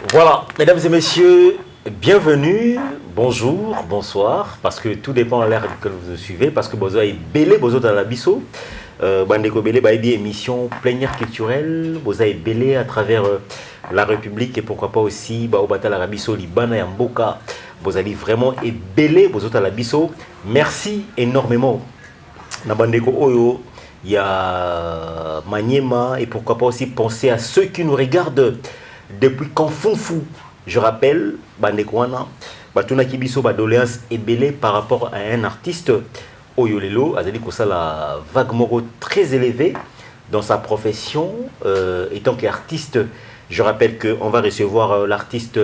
Voilà, mesdames et messieurs, bienvenue, bonjour, bonsoir, parce que tout dépend de l'ère que vous suivez, parce que vous avez belé, vous dans la bisso, bandeko belé, bah, émission plénière culturelle, vous avez belé à travers la République et pourquoi pas aussi, bah, au bata la bisso, Libana et Mboka, vous allez vraiment et belé, vous à la bisso. Merci énormément. Na bandeko Oyo, il y a Maniema et pourquoi pas aussi penser à ceux qui nous regardent depuis Kanfunfu. Je rappelle, Bandekwana, Batuna Kibiso Badoléance est belé par rapport à un artiste Oyolelo, Azali Kosala vague moro très élevé dans sa profession, étant qu'artiste. Je rappelle qu'on va recevoir l'artiste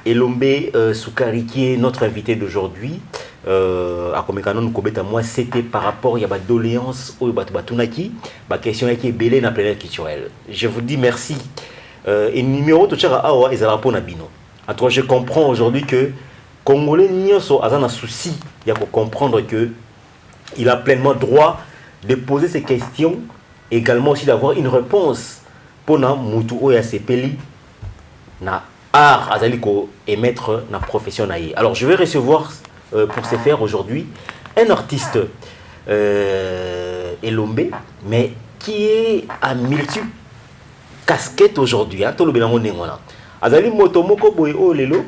Elombe Soukari qui est notre invité d'aujourd'hui. À Komekano nous à moi c'était par rapport il y a doléance au Batunaki, ma question qui est belé dans la planète culturelle. Je vous dis merci. Et numéro tout ça awa ezala pona bino. En tout cas, je comprends aujourd'hui que Congolais nyonso a un souci, il y a pour comprendre que il a pleinement droit de poser ses questions, également aussi d'avoir une réponse pour na mutu oya sepeli na art azali ko émettre na profession na ye. Alors je vais recevoir pour ce faire aujourd'hui un artiste Elombe, mais qui est à multiples casquettes aujourd'hui. Hein, tout le bilan on a. Azali motomoko boy o lelo.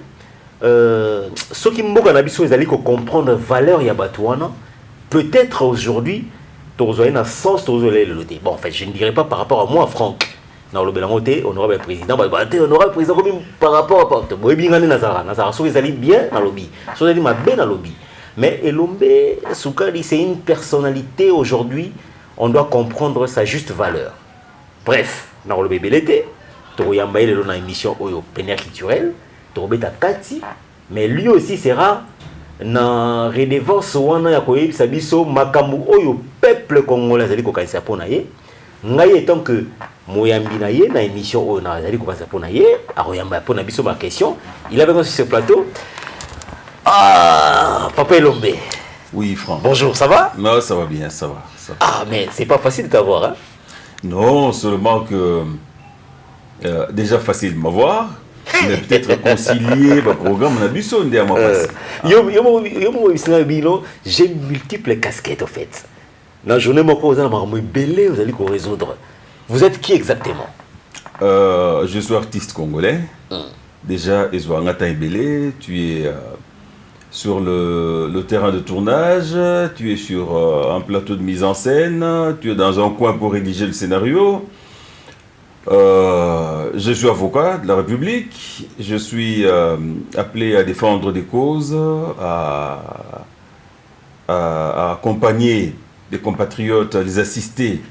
Ceux qui mboka na biso ezali ko comprendre valeur ya batouana. Peut-être aujourd'hui, tozoé na sens tozoé le loté. Bon, en fait, je ne dirais pas par rapport à moi, Franck. Dans le bilan honorable président, honorable président comme par rapport à porte. Boy bingane Nazara, Nazara so ezali bien dans lobby. So ezali ma bien dans lobby. Mais Elombe Soukari, c'est une personnalité aujourd'hui, on doit comprendre sa juste valeur. Bref, dans le bébé l'été, Toroyamba est dans émission Oyo plénière culturelle, Torobeta Kati, mais lui aussi sera dans redevance wana ya koyebi sabiso makambu Oyo peuple congolais zali ko kanisa pona ye. Ngai étant que moyambi na ye na émission Oyo na zali ko kanisa pona ye, aroyamba pona biso ma question, il avait sur ce plateau. Ah, Papa Elombe. Oui, Franck. Bonjour, ça va? Non, ça va bien, ça va. Ah, mais c'est pas facile de t'avoir, hein? Non, seulement que déjà facile de m'avoir, mais peut-être concilier le programme on a vu sonde à moi. J'ai multiples casquettes en fait. La journée vous allez résoudre. Vous êtes qui exactement? Je suis artiste congolais. Déjà, tu es sur le terrain de tournage, tu es sur un plateau de mise en scène, tu es dans un coin pour rédiger le scénario. Je suis avocat de la République, je suis appelé à défendre des causes, à accompagner des compatriotes, à les assister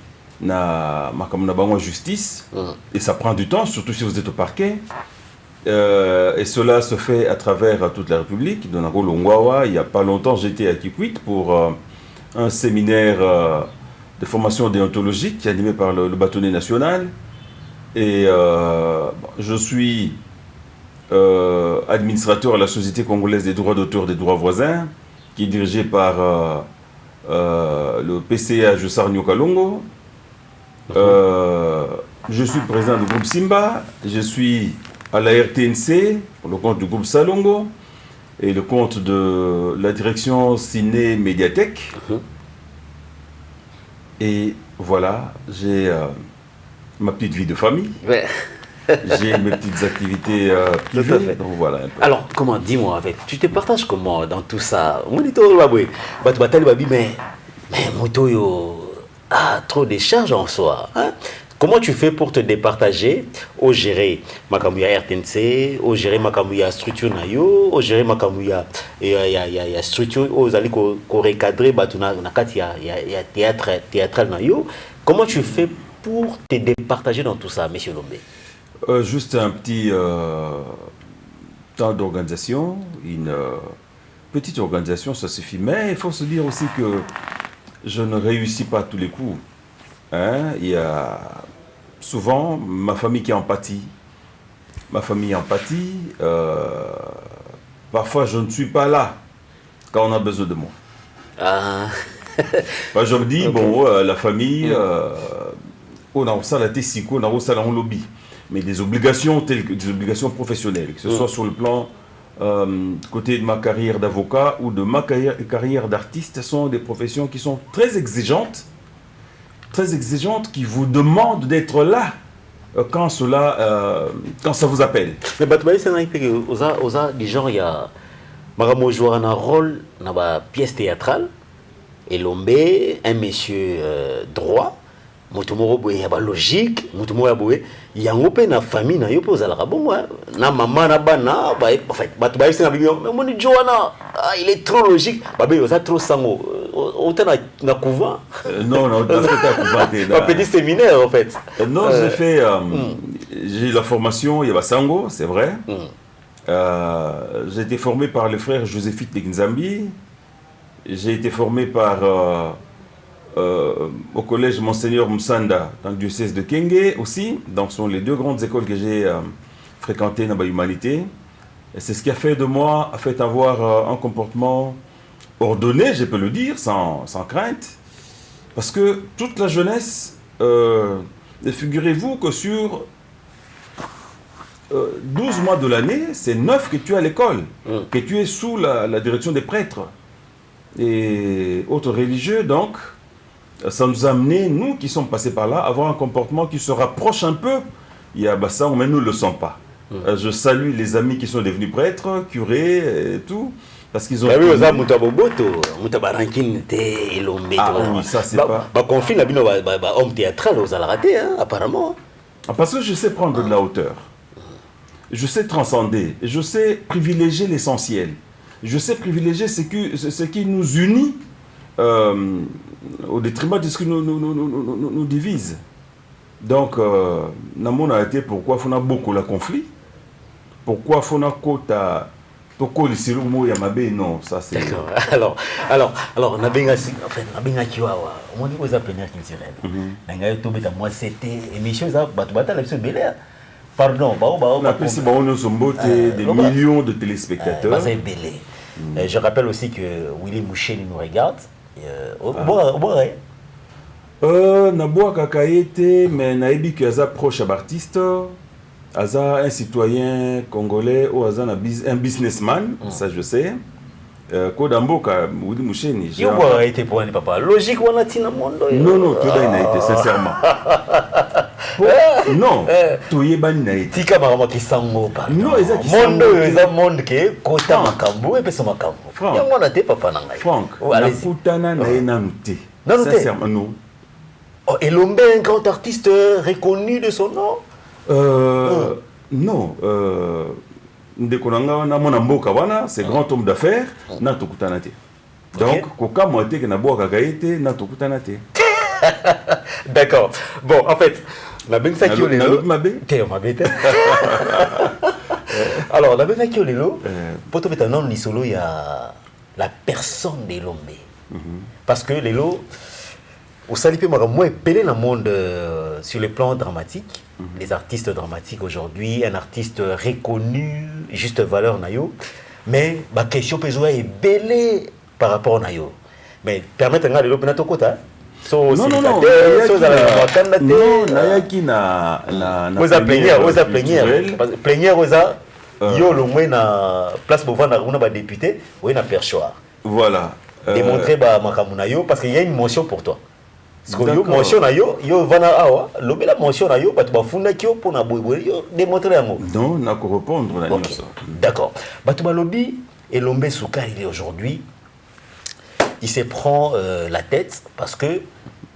dans la justice. Et ça prend du temps, surtout si vous êtes au parquet. Et cela se fait à travers toute la République. Dans Longwawa, il n'y a pas longtemps, j'étais à Kikwit pour un séminaire de formation déontologique animé par le bâtonnier national. Et je suis administrateur à la Société congolaise des droits d'auteur des droits voisins, qui est dirigée par le PCA Josarnio Kalongo. Je suis président du groupe Simba. Je suis à la RTNC, pour le compte du groupe Salongo, et le compte de la direction Ciné Médiathèque. Et voilà, j'ai ma petite vie de famille. Ouais. J'ai mes petites activités privées. Donc voilà, un peu. Alors, comment, dis-moi, avec, tu te partages comment dans tout ça? Mais trop de charges en soi. Hein? Comment tu fais pour te départager au gérer Makamouya RTNC, au gérer Makamouya structure nayo, au gérer Makamouya structure aux allez ko recadrer batuna nakati ya théâtral nayo. Comment tu fais pour te départager dans tout ça, monsieur Lombe? Juste un petit temps d'organisation, une petite organisation, ça suffit. Mais il faut se dire aussi que je ne réussis pas à tous les coups. Hein? Il y a souvent ma famille qui en pâtit. Ma famille en pâtit. Parfois, je ne suis pas là quand on a besoin de moi. Ah. Je me dis, okay. Bon, la famille, on a ça la tessico, on a ça la lobby. mais des obligations telles que des obligations professionnelles, que ce soit sur le plan côté de ma carrière d'avocat ou de ma carrière d'artiste, sont des professions qui sont très exigeantes, qui vous demandent d'être là quand ça vous appelle. Mais c'est un des gens, il y a un rôle dans la pièce théâtrale, et l'homme, un monsieur droit, mutumoro ya ba logique mutumoro boye ya ngope na famille na yo poza la bon na maman na bana ba en fait ba tu ba isi na bibio moni Joana il est trop logique ba be ça trop sango autant na couvent non dans ce un petit séminaire en fait non j'ai eu la formation il y a Sango c'est vrai j'ai été formé par le frère Joséphine de Nzambi, j'ai été formé par au collège Monseigneur Moussanda dans le diocèse de Kenge aussi. Donc ce sont les deux grandes écoles que j'ai fréquentées dans l'humanité. Et c'est ce qui a fait de moi, a fait avoir un comportement ordonné, je peux le dire, sans crainte. Parce que toute la jeunesse, figurez-vous que sur 12 mois de l'année, c'est 9 que tu es à l'école, que tu es sous la direction des prêtres et autres religieux, donc ça nous a amené, nous qui sommes passés par là, à avoir un comportement qui se rapproche un peu. Il y a ça, mais nous ne le sentons pas. Je salue les amis qui sont devenus prêtres, curés et tout, parce qu'ils ont... oui, ça c'est pas... conflit, homme théâtral, vous allez rater, apparemment. Parce que je sais prendre de la hauteur. Je sais transcender. Je sais privilégier l'essentiel. Je sais privilégier ce qui nous unit au détriment de ce qui nous divise. Donc, nous a été pourquoi il faut beaucoup de conflit. Pourquoi il faut quota non, ça c'est... Alors, nabenga kiwawa. On dit aux appreneurs culturels. Nanga tombé dans moi c'était émission ça batata la episode belé. Pardon, on a plus des millions de téléspectateurs. C'est belé. Je rappelle aussi que Willy Mouché nous regarde. Naboua Kakaete, mais Naïbi qui est proche d'artiste, un citoyen congolais ou un businessman, ça je sais. Kodambo Willy Mouché ni. Il a été pour un papa. Logique, on a dit dans le monde. Non, tu as été sincèrement. Non, tu es été. Tika marama qui sango pas. Non, monde qui kota makambo et pesa makambo. Yango na te papa na ngai. Franck, na kutana na enamté. Sincèrement non. Oh, et l'homme un grand artiste reconnu de son nom. Non, ndekonanga na mona mboka wana, c'est grand homme d'affaires, na tokutana te. Donc koka moite que na boa kakaete na tokutana te. D'accord. Bon, en fait, la bensa qui olelo. Alors, la bensa qui olelo, pour te mettre un nom lisolo, il y a la personne de l'homme. Parce que l'élo, au salipé moi épelé dans le monde sur le plan dramatique, les artistes dramatiques aujourd'hui, un artiste reconnu, juste valeur nayo, mais ma question peut jouer est belle par rapport à nayo. Mais permettez à l'élo penato kota. Non, nayaki na plénière oza yo le moins na place pour voir na député ou na perchoir. Voilà. Démontrer ba makamuna yo parce qu'il y a une mention pour toi. Parce que yo mention na yo vana awa lobe la mention na yo ba tu ba funda ki yo pour na boyboy yo démontrer yango. Non, na ko répondre na ça. D'accord. Ba tu ba lobi et Lombe Soukari aujourd'hui il se prend la tête parce que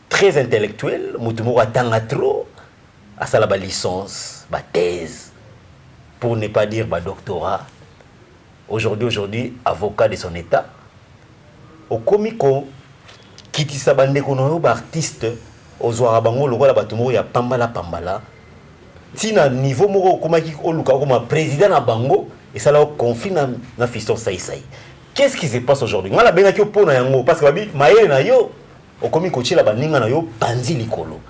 très intellectuel, Moutoumou a trop à sa la licence, ma thèse, pour ne pas dire ma doctorat. Aujourd'hui, avocat de son état. Au comico, qui dit ça, artiste, aux Ouarabango, le roi la Batoumou, il y a Pambala. Tina niveau moro komaki oluka comme président na bango et ça là conflit na fiston saïsaï. Qu'est-ce qui se passe aujourd'hui? Moi la benaki opona yango parce que babi maye na yo okomi kochi la baninga na yo panzi likolo.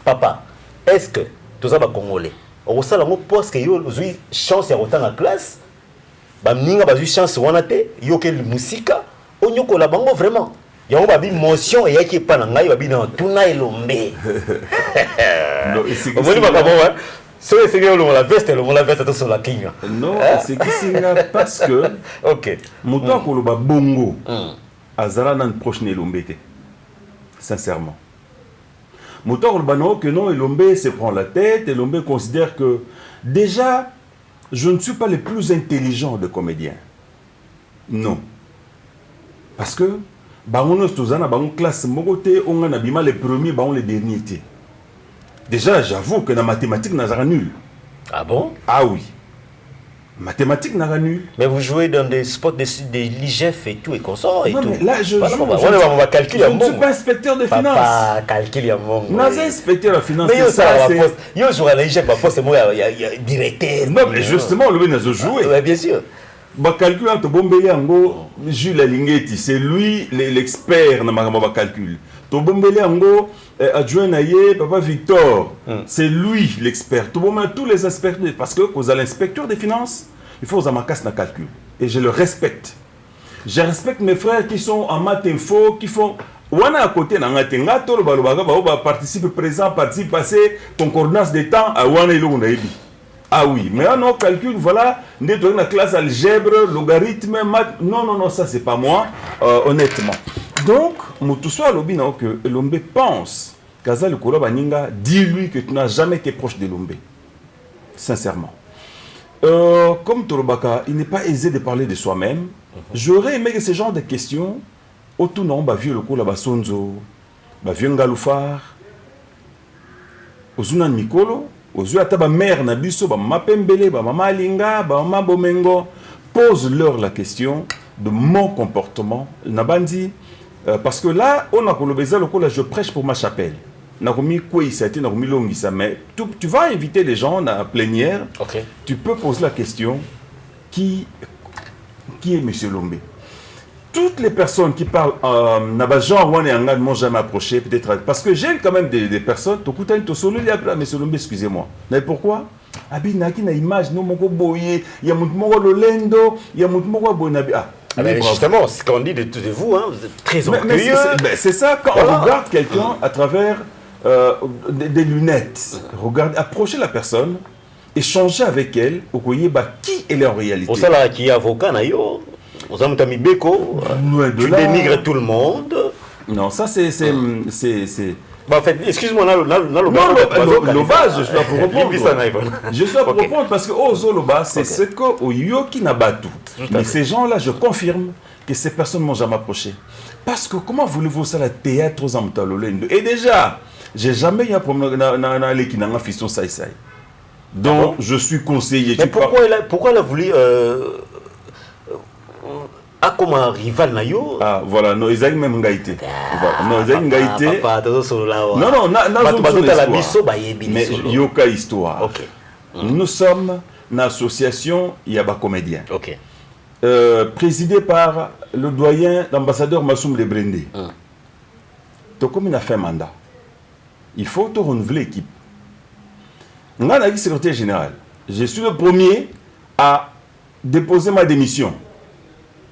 Papa, est-ce que toza ba congolais o sala ngo parce que yo zui chance ya rotanga classe ba ninga ba zui chance wana te yo ke musika onyoko la bango vraiment. Yango babi motion et yaki pa na ngai babi na tuna elombe. Non, ici c'est que la veste sur la king. Non, c'est qui c'est parce que OK. Moto koloba bongo. Azala nan proche ne Elombé. Sincèrement. Moto koloba non que non Elombé se prend la tête, Elombé considère que déjà je ne suis pas le plus intelligent des comédiens. Non. Parce que bangono tozana bangon classe mogoté on a bima les premiers bangon les derniers. Déjà, j'avoue que dans la mathématique, n'a pas nul. Ah bon? Ah oui. Mathématiques n'a pas nul. Mais vous jouez dans des spots de l'IGF et tout, et consorts et non, tout. Mais là, je va calculer. Je ne suis pas inspecteur de finances. Papa, calcule à mon. Non, c'est inspecteur de finances. Mais yo, je joue à l'IGF, c'est moi, il y a directeur. Non, mais justement, le n'a joué. Oui, bien sûr. Bah, calcul entre Bombele Ango, Jules Alingeti, c'est lui l'expert dans ma calcul. Tobombele Ango, adjoint Naye, Papa Victor, c'est lui l'expert. Tous les experts, parce que vous avez l'inspecteur des finances, il faut avoir ma casse dans le calcul. Et je le respecte. Je respecte mes frères qui sont en maths info, qui font. Wana à côté, participe présent, participe passé, concordance des temps, à Wana Ilo Naïbi. Ah oui, mais on a calcul, voilà, on est dans la classe algèbre, logarithme, maths. Non, non, non, ça c'est pas moi, honnêtement. Donc, Moutoussou Alobi n'a que Elombé pense qu'Azal Kolo Baninga, dis-lui que tu n'as jamais été proche de Elombé. Sincèrement. Comme Torobaka, il n'est pas aisé de parler de soi-même. J'aurais aimé que ce genre de questions, autour non, bah vieux le Kola Basonzo, bah vieux Ngaloufar, Ozunan Mikolo, Ozu Ataba mère Nabiso, bah Mapembele, bah Mama Linga, bah Mama Bomengo, pose-leur la question de mon comportement. Nabandi. Parce que là, on a colobéza le coup, là, je prêche pour ma chapelle. Mais tu vas inviter les gens à la plénière. Okay. Tu peux poser la question qui est M. Lombé? Toutes les personnes qui parlent Nabajan ne m'ont jamais approché, peut-être. Parce que j'ai quand même des personnes. M. Lombé, excusez-moi. Mais pourquoi? Il y a une image, il y a un Lolendo, il y a un ah ben justement, ce qu'on dit de vous, hein, vous êtes très orgueilleux. C'est ça, quand on regarde quelqu'un à travers des lunettes, approcher la personne, échanger avec elle, vous voyez qui elle est en réalité. Au salaire qui est avocat, vous avez mis Beko, tu dénigres tout le monde. Non, ça c'est... Bah en fait, excuse-moi, l'Oba, je suis là pour répondre. Je suis là pour répondre parce que Ozoloba, c'est ce que Yoki Nabatu. Mais ces gens-là, je confirme que ces personnes ne m'ont jamais approché. Parce que comment voulez-vous ça, le théâtre aux Amtalolendo? Et déjà, j'ai jamais eu un problème dans l'équipe dans la fiston Saïsaï. Donc, je suis conseiller. Mais pourquoi elle a voulu. Comme un rival nayo. Ah voilà, non, ils ont même ngaïté. Non, ils ont ngaïté. Non, non, mais yoka histoire. Nous sommes une association Yaba Comédien. Présidée par le doyen l'ambassadeur Massoum Lebrende. Donc comme il a fait un mandat, il faut te renouveler l'équipe. On a dit secrétaire général. Je suis le premier à déposer ma démission.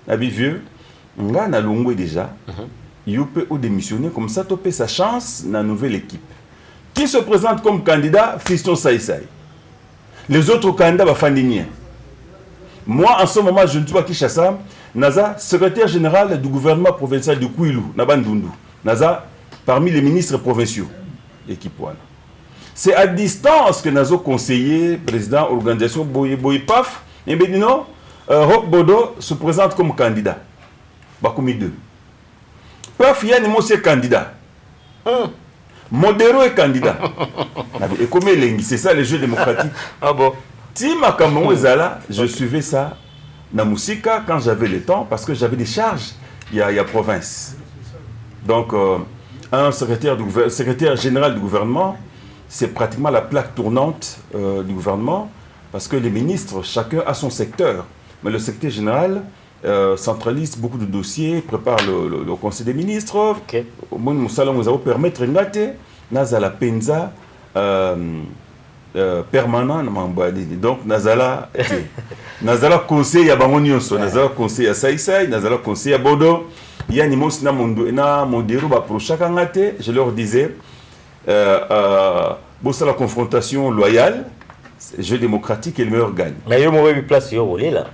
Abi vieux, on a longué déjà. Il peut démissionner comme ça, tu peux sa chance dans la nouvelle équipe. Qui se présente comme candidat? Fiston Saïsaï. Les autres candidats vont faire. Moi, en ce moment, je ne suis pas Kishasa. Naza, secrétaire général du gouvernement provincial de Kouilou, Nabandundu. Naza, parmi les ministres provinciaux. Équipe one. C'est à distance que Nazo conseiller, président, organisation Boye Paf. Et bien non. Roch Bodo se présente comme candidat. Bakoumi 2. Paf Yann est candidat. Modero est candidat. Et comme c'est ça les jeux démocratiques. Ah bon. Tima Kamon Ezala, je suivais ça dans Moussika quand j'avais le temps parce que j'avais des charges. Il y a province. Donc, un secrétaire général du gouvernement, c'est pratiquement la plaque tournante du gouvernement parce que les ministres, chacun a son secteur. Mais le secrétaire général centralise beaucoup de dossiers, prépare le conseil des ministres. Moi, nous allons permettre Nazala Penza permanent. Donc, Nazala conseil à Bamonios, Nazala conseil à Saïsaï, Nazala conseil à Bodo. Il y a na Modero pour chaque angate. Je leur disais, bon, c'est la confrontation loyale. Jeu démocratique et le meilleur gagne. Mais il y a une place sur là.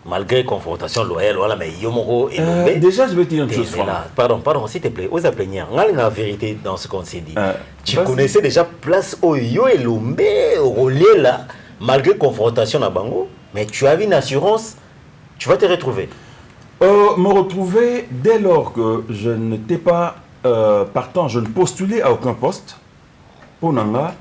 Malgré confrontation loyale, voilà, mais il y a déjà, je vais te dire une chose. Pardon, s'il te plaît. Aux applénières, on a la vérité dans ce qu'on s'est dit. Tu connaissais déjà place au Yo et Lombe, au là, malgré confrontation à Bango, mais tu avais une assurance, tu vas te retrouver. Me retrouver dès lors que je n'étais pas partant, je ne postulais à aucun poste. Pour Nanga,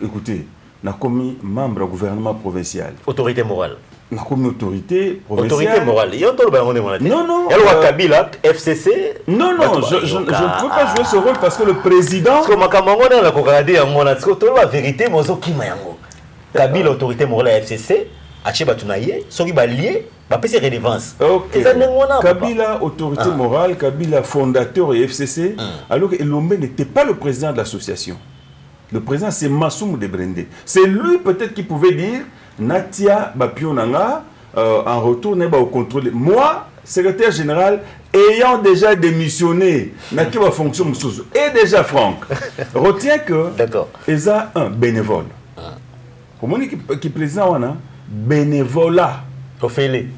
écoutez, n'a commis membre du gouvernement provincial. Autorité morale. N'a commis autorité provinciale. Autorité morale. Non, non. Il y a Kabila, FCC. Non, non, je ne peux pas jouer ce rôle parce que le président. Parce que Makamango a regardé la vérité, mais Kabila, autorité morale, FCC, Achiba Tunaye, Soki Balié, c'est relevance. Kabila, autorité morale, Kabila, fondateur et FCC, alors que Elombe n'était pas le président de l'association. Le président, c'est Massoum Debrende. C'est lui peut-être qui pouvait dire Natia Bapionanga, en retour, n'est pas au contrôle. Moi, secrétaire général, ayant déjà démissionné, Natia va fonction et déjà Franck, retiens que ils ont un bénévole. Comment est-ce qui est président bénévolat. Ophélie.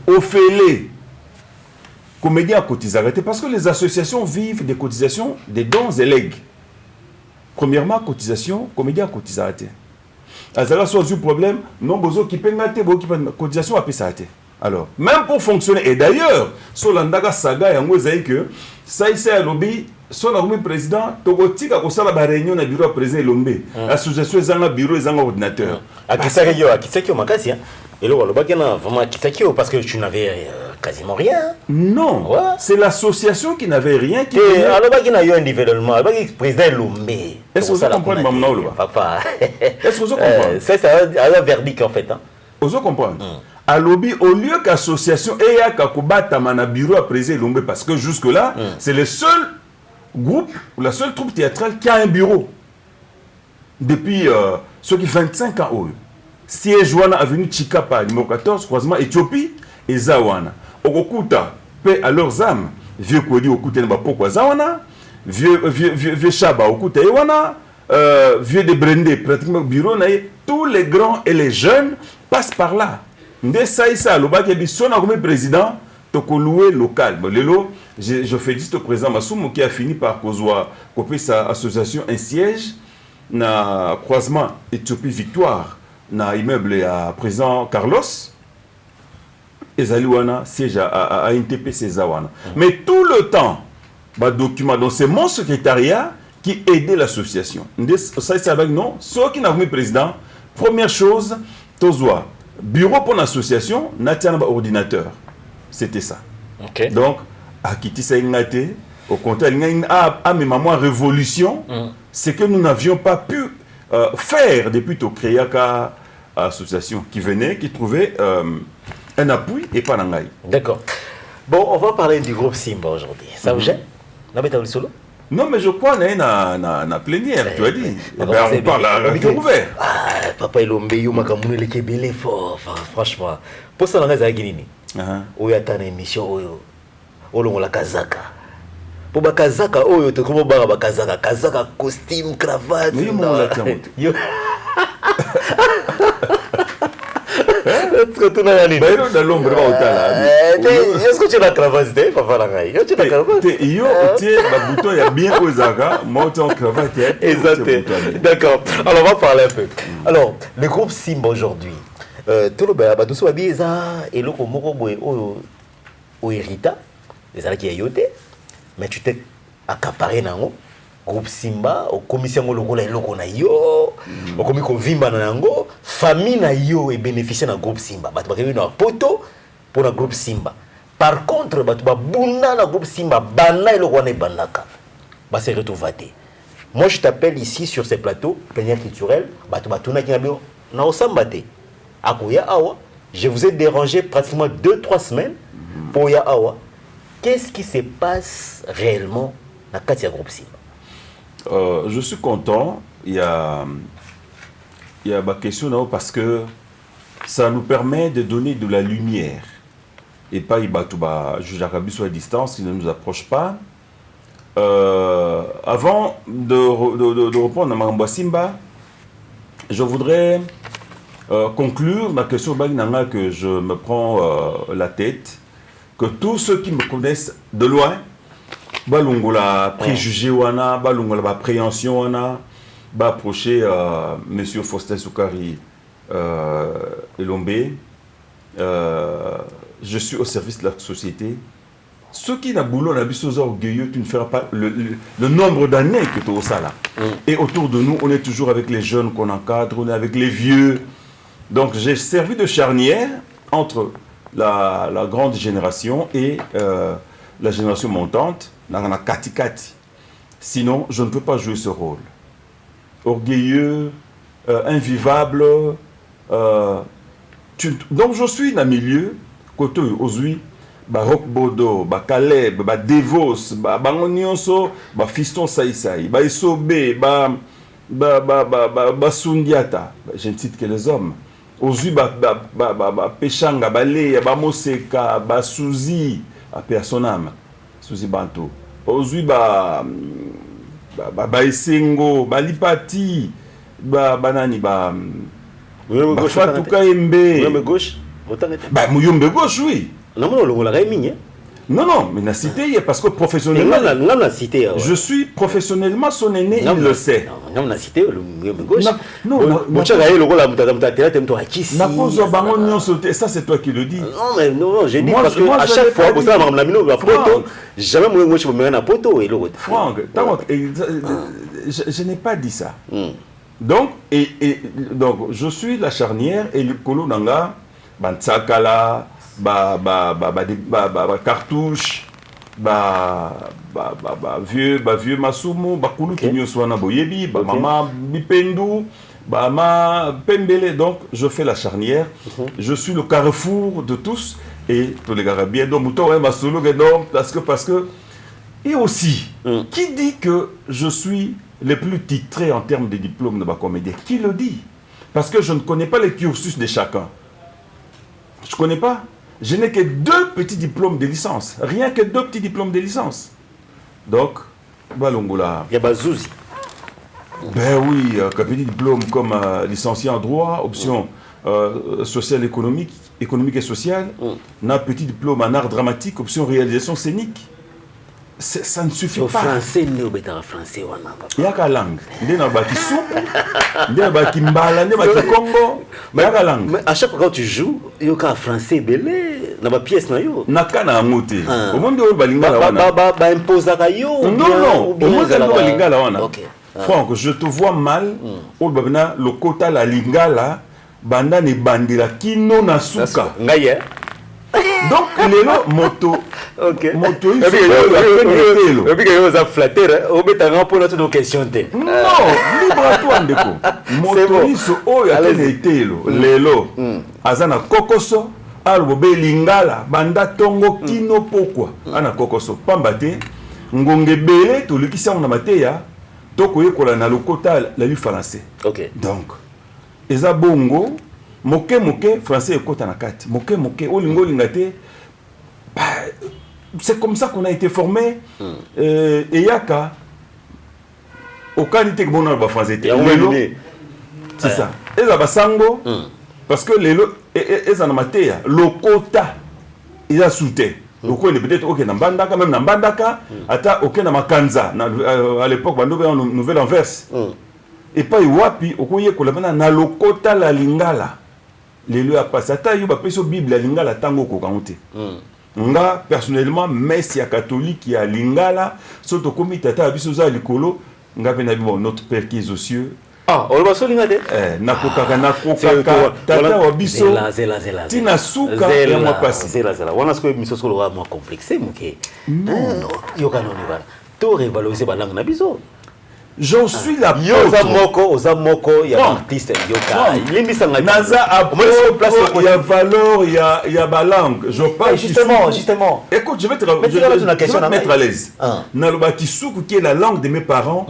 Comédien cotisé. Parce que les associations vivent des cotisations, des dons et legs. Premièrement, cotisation, comédien cotisé. Alors, soit du problème, non, bozo qui paye cotisation à payer. Alors, même pour fonctionner, et d'ailleurs, sur l'andaga saga, il y a que ça, il s'est lobby, sur le président, Togotik a construit la réunion du bureau président Lombe. L'association est un bureau, est un ordinateur. À Kisakio, Makasi, et là, vraiment parce que tu n'avais quasiment rien. Non, c'est l'association qui n'avait rien. Alors, il y a eu individuellement, le président Lombe. Est-ce que vous comprenez, maman? Papa. Est-ce que vous comprenez? C'est un verdict en fait. Vous comprenez? À lobby, au lieu qu'association et à Kakobata mana bureau à président Lombe, parce que jusque-là, c'est le seul groupe, ou la seule troupe théâtrale qui a un bureau. Depuis ceux qui 25 ans. Siège Wana avenue Chikapa, numéro 14, croisement Éthiopie et Zawana. Okukuta, paix à leurs âmes. Vieux Kodi, Okuta Nbapoko Zawana. Vieux Chaba, Okuta Ewana. Vieux de Brendé, pratiquement bureau. Tous les grands et les jeunes passent par là. Ndé Saïsa, le bac est son comme président, Tokoloué local. Lelo, je félicite le président Massoum qui a fini par couper sa association un siège na croisement Éthiopie Victoire. Na immeuble à président Carlos Ezaliwana siège à NTP Césawana. Mais tout le temps, document, donc c'est mon secrétariat qui aidait l'association. Ça c'est avec non, ceux qui n'ont pas président, première chose, tozoa bureau pour l'association, n'atteint pas ordinateur. C'était ça. Donc, à Kiti Saïngate, au contraire, il y a une révolution, c'est que nous n'avions pas pu faire depuis au Créaka association qui venait, qui trouvait un appui et pas d'engaï. D'accord. Bon, on va parler du groupe Simba aujourd'hui. Ça vous gêne? Solo? Non, mais je crois qu'on a plénière, tu as dit. On parle à cœur ouvert. Papa Elombe, Makamune, le Kébélé, fort, franchement. Pour ça, on a Guinée. On a une émission, on a la Kazaka. Pour la Kazaka, on a la Kazaka. Kazaka, costume, cravate. Mais il m'a dit. Est-ce que tu as une Est-ce que tu as la cravate? Papa, tu as la cravate? Il y a bien aux agas, moi, tu as une cravate. D'accord. Alors, on va parler un peu. Alors, le groupe Simba aujourd'hui, tout le monde, tout ce qui est et le au Hérita, les gens qui ont été, mais tu t'es accaparé dans le groupe Simba, au commission de l'Oko na yo, au commission Vimba na yango, famille na yo et bénéficier dans groupe Simba. Tu vas avoir un poto pour le groupe Simba. Par contre, tu vas bunda dans groupe Simba, bana et le roi ne banaka. Se retrouver. Moi, je t'appelle ici sur ces plateaux, plénière culturelle, tu vas tourner na osambate. Akoya awa, je vous ai dérangé pratiquement 2-3 semaines pour ya awa. Qu'est-ce qui se passe réellement dans le groupe Simba? Je suis content. Il y a ma question là parce que ça nous permet de donner de la lumière et pas juge à distance qui ne nous approche pas. Avant de reprendre à Maramba Simba, je voudrais conclure la question que je me prends la tête, que tous ceux qui me connaissent de loin, balungola préjugé wana, balungola appréhension wana, ba approcher monsieur Faustin Soukari Elombe. Je suis au service de la société. Ceux qui n'ont boulot n'a pas orgueilleux, tu ne feras pas le nombre d'années que tu as au salaire. Et autour de nous, on est toujours avec les jeunes qu'on encadre, on est avec les vieux. Donc j'ai servi de charnière entre la grande génération et la génération montante, dans la kati-kati. Sinon, je ne peux pas jouer ce rôle. Orgueilleux, invivable. Donc je suis dans le milieu, côté aujourd'hui, Rock Bodo, Caleb, Devos, Bangonyonso, Fiston Saïsaï, Isobé, Sundiata. Je ne cite que les hommes. Aujourd'hui, Pechanga, Balé, Moseka, Souzi, Personam, Souzi Banto. Aujourd'hui, Esengo, Lipati, Banani, Fatouka Mbe. Mouyombe gauche, Mouyombe gauche, oui. Non, non, mais la cité, parce que professionnellement, je suis professionnellement son aîné, il le sait. Non, la cité, le gauche. Non, ça c'est toi qui le dis. Non, mais non, j'ai dit parce que à chaque fois, jamais moi je me mets en poto. Franck, je n'ai pas dit ça. Donc, donc, je suis la charnière et le colo nanga, Bantsakala, cartouche, vieux Masumu, Bakulu Kinyo Swana Boyebi, Mama Bipendu, Ma Pembele. Donc, je fais la charnière. Je suis le carrefour de tous et tous les Garabiens. Donc, Mouton et Masolo, parce que. Et aussi, qui dit que je suis le plus titré en termes de diplômes de ma comédie? Qui le dit? Parce que je ne connais pas les cursus de chacun. Je ne connais pas. Je n'ai que 2 petits diplômes de licence. Rien que 2 petits diplômes de licence. Donc, Balongola. Il y a Bazouzi. Ben oui, un petit diplôme comme licencié en droit, option sociale économique et sociale. Un petit diplôme en art dramatique, option réalisation scénique. Ça ne suffit pas. Français, français, il y a la langue. Il y a qui soupe, il y a qui mbala, il y a qui Congo. Il y a la langue. Mais à chaque fois que tu joues, il y a un français belé dans ma pièce. Il y a un moté. Au monde où il y a un impose à non, non. Au monde où il y a un Franck, je te vois mal. Au le quota la lingala, banda ne bandila kino na suka. Donc, les moto. Ok. Moto, il faut flatter. On met un rapport sur nos questions. Non, libre à toi, Ndeko. Moto, il faut y lelo. Azana kokoso, albobe lingala, banda tongo kino pokwa. Ana kokoso, pambate, ngonge bele, to lukisa on a mateya, toko yekola na lokota la lui français. Ok. Donc, eza bongo. Moke français ekota na kati. Moke olingo lingate. C'est comme ça qu'on a été formé. Et yaka aucun n'était bon dans le français. C'est ça. Et ça basango parce que les et ça na mateya lokota il a souté. Donc on est peut-être OK na bandaka même na bandaka ata OK na makanza à l'époque bando be en nouvelle anverse. Et pas wapi okoye ko la na lokota la lingala. Les lieux à passer. Ata yo ba peso Bible la lingala tango ko kangote. Nga personnellement messi à catholique ya lingala soto komi tata biso za likolo nga pena bon notre père qui est aux cieux. Ah, on va solingate. Nakokaka tata wa biso. Zela. Tina suka ya moi passer. Zela. Wana sko biso sko lo moi complexé muke. Yo kanoni bana. To revaloriser ba langue na biso. J'en suis la Ozamoko, il y a l'artiste Yoka. Il est Naza a il y a valeur, il y a la langue. Je parle justement. Écoute, je vais te mettre à l'aise. Naloba Kisuku, qui est la langue de mes parents,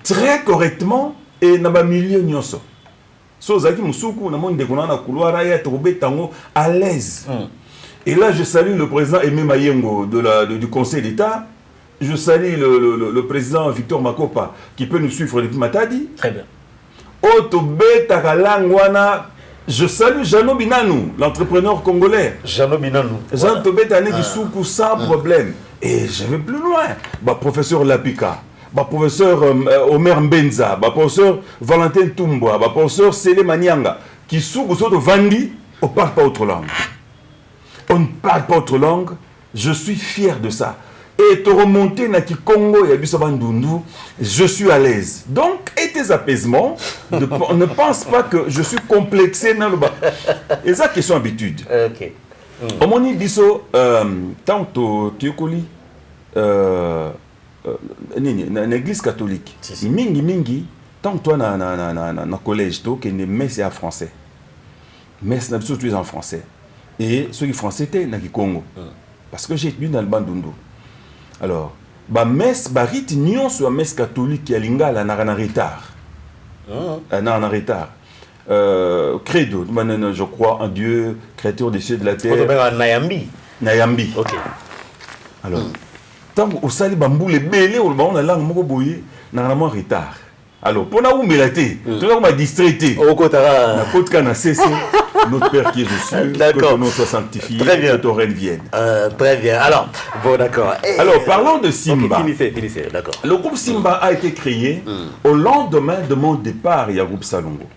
très correctement, et dans le milieu nyonso. Sozaki Musuku, na monde de konana couloir ya troubé tango à l'aise. Et là, je salue le président Aimé Mayengo du Conseil d'État. Je salue le président Victor Makopa qui peut nous suivre depuis Matadi. Très bien. Otobeta Kalangwana. Je salue Jeannot Binanou, l'entrepreneur congolais. Jeannot Binanou. Jean Tobeta Nekisuku sans problème. Et je vais plus loin. Bah, professeur Lapika, bah, professeur Omer Mbenza, bah, professeur Valentin Toumboa, bah, professeur Sele Manianga, qui sous de Vandi, on ne parle pas autre langue. On ne parle pas autre langue. Je suis fier de ça. Et te remonter na Congo et Abissabandundu, je suis à l'aise. Donc, et tes apaisements, ne pense pas que je suis complexé dans le bas. Et ça, question habitude. Ok. Au moni biso, tant tu écoutes l'église catholique, Si. mingi, tant toi na collège, tu es messe en français. Messe na biso tu es en français. Et ceux qui français t'es na Congo. Parce que j'ai étudié dans le Bandundu. Alors, ba messe, ba rite nion sur la messe catholique qui a lingala na retard. Na retard. Credo, je crois en Dieu, créateur des cieux et de la terre. Nayambi. Nayambi. Ok. Alors, tant que osali bambou les belé ou le ballon la langue moko boye, na vraiment retard. Alors, pour na ou melaté, tu vas m'a distraité. Au Kotara. Na podcast na cessé. Notre Père qui est aux cieux, que ton nom soit sanctifié, que ton règne vienne. Très bien. Alors, bon, d'accord. Alors, parlons de Simba. Okay, finissez, d'accord. Le groupe Simba a été créé au lendemain de mon départ, il y a le groupe Salongo.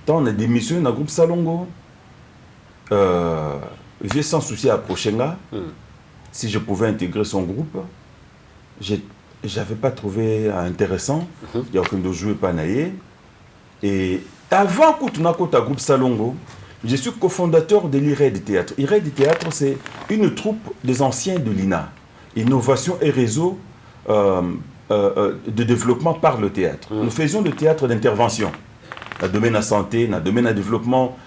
Quand on a démissionné dans le groupe Salongo, j'ai sans souci approché là. Si je pouvais intégrer son groupe, je n'avais pas trouvé intéressant. Il n'y a aucun de jouer pas naïe. Et avant que tu n'aies un groupe Salongo, je suis cofondateur de l'IRED Théâtre. l'IRED Théâtre, c'est une troupe des anciens de l'INA. Innovation et réseau de développement par le théâtre. Nous faisions le théâtre d'intervention. Dans le domaine de la santé, dans le domaine du développement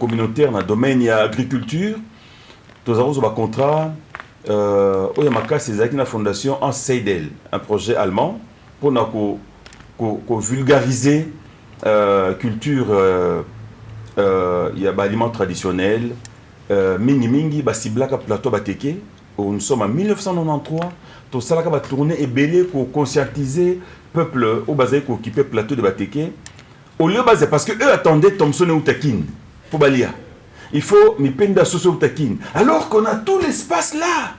communautaire, dans le domaine de l'agriculture. Nous avons un contrat. C'est la fondation en Seidel, un projet allemand pour vulgariser culture. Il y a aliments traditionnels, mingi, basiblaka plateau bateke. Nous sommes en 1993. Tout ça va tourner et belé pour conscientiser le peuple au basé pour occuper le plateau de bateke. Au lieu basé parce que eux attendaient Thomson et Outakin pour Balia. Il faut mipenda soso Outakin. Alors qu'on a tout l'espace là.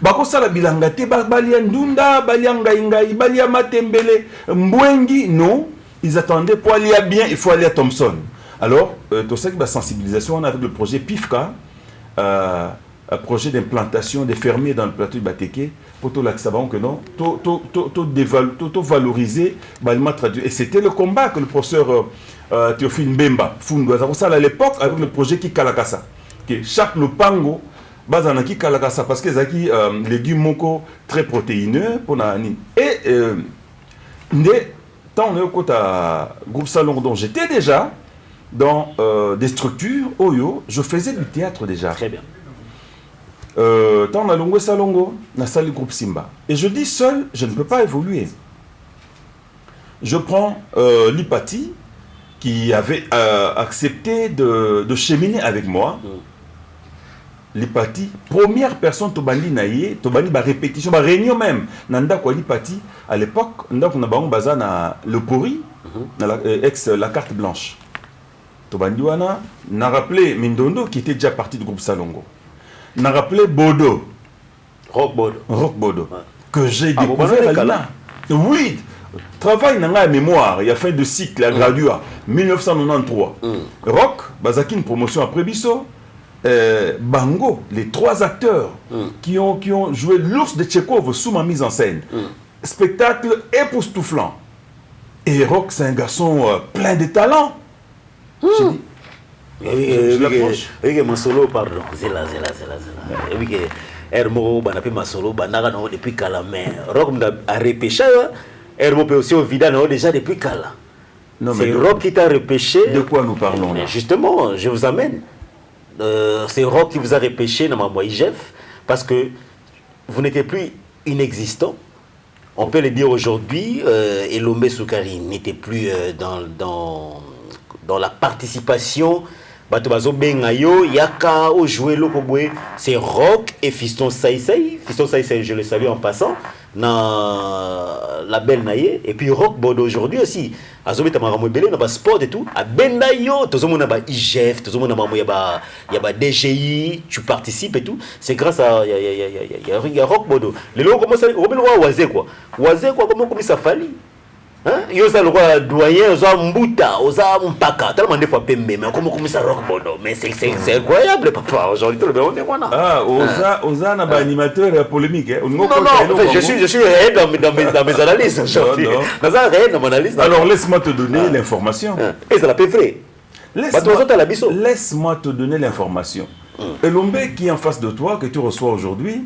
Bako sala bilangate balia ndunda, balia ngaingai, balia matembele, mbwengi, non. Ils attendaient pour aller bien, il faut aller à Thomson. Alors, tout ça, la sensibilisation, on a avec le projet PIFCA, un projet d'implantation des fermiers dans le plateau de Bateke, pour tout l'accès que non, tout valoriser, et c'était le combat que le professeur Théophile Mbemba, à l'époque, avec le projet Kikalakasa, que chaque lopango, bazanaki kalakasa, parce que les légumes moko très protéineux, et tant on est au côté groupe Salon, dont j'étais déjà dans des structures, je faisais du théâtre déjà. Très bien. Tant on a Longo Salongo, on a salle groupe Simba. Et je dis seul, je ne peux pas évoluer. Je prends Lipati, qui avait accepté de cheminer avec moi. Lipati, première personne Tobani Naye, Tobani ba répétition, ba réunion même. Nanda quoi Lipati, à l'époque, on a ba baza na le pori, la carte blanche. Tobani wana, n'a rappelé Mindondo qui était déjà parti du groupe Salongo. N'a rappelé Bodo. Rock Bodo. Ouais. Que j'ai découvert là. Oui, travail dans la mémoire, il y a fin de cycle, à graduat, 1993. Rock, Bazaki une promotion après Bisso. Bango, les trois acteurs qui ont joué l'ours de Tchekhov sous ma mise en scène. Spectacle époustouflant. Et Rock, c'est un garçon plein de talent. J'ai dit, oui, mon solo, pardon. Zela. Oui, Hermo, Banapi Masolo, Banaga, depuis Kala. Mais Rock a repêché. Hermo peut aussi au Vida, déjà depuis Kala. C'est Rock qui t'a repêché. De quoi nous parlons là? Justement, je vous amène. C'est Rock qui vous a repêché dans ma IGF parce que vous n'étiez plus inexistant. On peut le dire aujourd'hui, Elomé Soukari n'était plus dans la participation bato bazo benga yo yaka au jouer loko boy c'est Rock et Fiston Saïsaï. Fiston Saïsaï, je le salue en passant na la belle naie et puis Rock Bodo aujourd'hui aussi azobeta makambo belé na ba sport et tout a benda yo tozomona ba IGF tozomona makambo ya ba DGI tu participes et tout c'est grâce à ya Rock Bodo le loko comment ça waze quoi comment ça fali. Hein? Yo ça le roi doyen, oza mbuta, oza mpaka, tellement des fois pembe, mais comment ça Rock Bodo, mais c'est incroyable papa, aujourd'hui tout le monde est voilà. Ah, oza na ba animateur polémique hein. Non, en fait, je suis réel dans mes analyses aujourd'hui. Dans un réel dans mon analyse. Alors laisse-moi te donner l'information. Et ça l'a pas vrai. Laisse-moi te donner l'information. Elombe qui est en face de toi, que tu reçois aujourd'hui,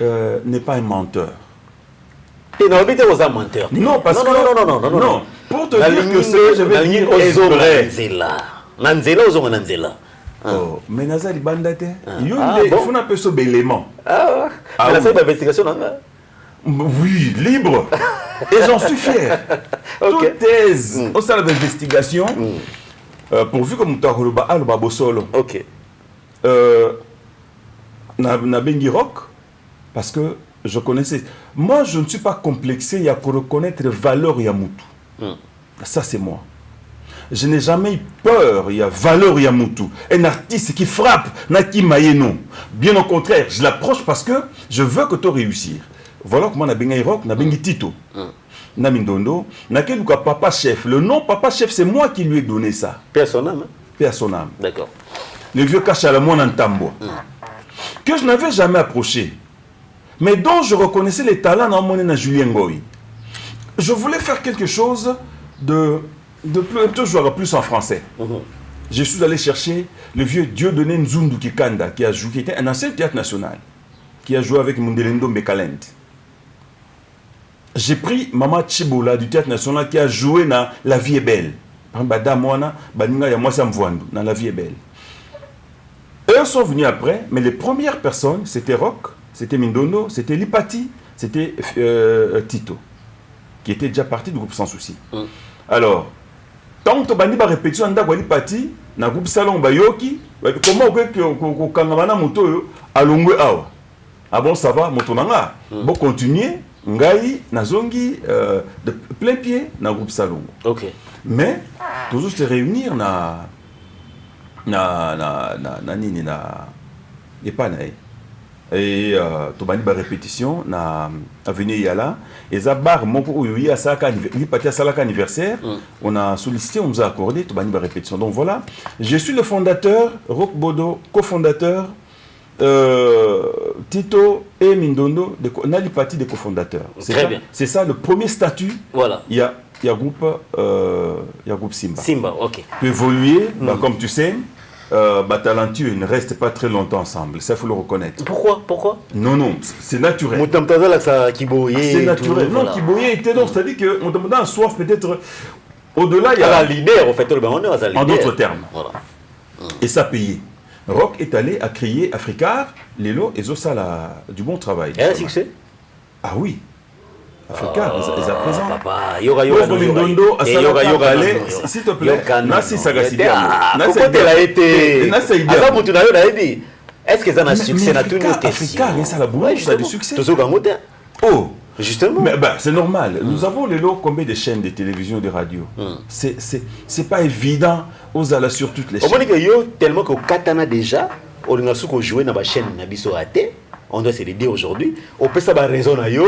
n'est pas un menteur. Et non, mais tu es un menteur. Non, parce que... Non. Pour te dire que ce que je vais dire est vrai. Nanzela. Oh, mais Nazali Bandate, il faut un peu ce élément. Ah, mais la seule investigation, non? Oui, libre. Et j'en suis fier. Toute thèse au sein de l'investigation, pourvu que Moutarouba Alba Bosolo. Ok. Na bengi Rock, parce que je connaissais. Moi, je ne suis pas complexé à reconnaître les valeurs Yamutu. Ça, c'est moi. Je n'ai jamais eu peur, il y a valeur Yamutu. Un artiste qui frappe, Naki Mayeno. Bien au contraire, je l'approche parce que je veux que tu réussir. Voilà comment on a bengi Rock, on a bengi Tito. Namindondo, Nakeluka Papa Chef. Le nom Papa Chef, c'est moi qui lui ai donné ça. Personne âme. Personne âme. D'accord. Le vieux Kachalamon en tambour. Que je n'avais jamais approché. Mais dont je reconnaissais les talents dans mon na Julien Goy. Je voulais faire quelque chose de plus en français. Je suis allé chercher le vieux Dieudonné Nzundu Kikanda, qui était un ancien théâtre national, qui a joué avec Mundelendo Mekalend. J'ai pris Mama Chibola du théâtre national qui a joué dans La vie est belle. Dans La vie est belle. Eux sont venus après, mais les premières personnes, c'était Rock, c'était Mindondo, c'était Lipati, c'était Tito, qui était déjà parti du groupe Sans Souci. Alors, tant que tu as une répétition de Lipati, dans le groupe Salon Bayoki, comment on peut moto alongwe awa. Ah bon, ça va, motonanga. Bon, continuer, ngai, nazongi, de plein pied, dans le groupe Salon. Ok. Mais, toujours se réunir, et tobani ba répétition na avenue Yala et za bar moko oyo ya saka anniversaire on a sollicité, on nous a accordé tobani ba répétition. Donc voilà, je suis le fondateur, Rock Bodo cofondateur, Tito et Mindondo on a les parties des cofondateurs. Très bien. C'est ça le premier statut. Voilà. Il y a groupe Simba. Simba, ok. Peut évoluer, comme tu sais. Talentueux ne reste pas très longtemps ensemble, ça il faut le reconnaître. Pourquoi? Non, c'est naturel. C'est naturel. Non, Kiboye était donc, c'est-à-dire qu'on demande un soif peut-être au-delà. Il y a un leader, en fait, en d'autres termes. Voilà. Et ça payé. Rock est allé à créer Africar, Lelo et Zosala du bon travail. Et un succès? Ah oui. Africains, ils à présent. Papa, Mindondo, s'il te plaît, Nasi Sagasidia. Est-ce que ça a succès? Africains, ça a du succès. Oh, justement. Mais c'est normal. Nous avons les lots combien de chaînes de télévision, de radio. C'est pas évident aux alas sur toutes les chaînes. On dit que tellement que Katana déjà, on a joué dans la chaîne Nabiso AT. On doit se le dire aujourd'hui. On peut savoir raison à yo.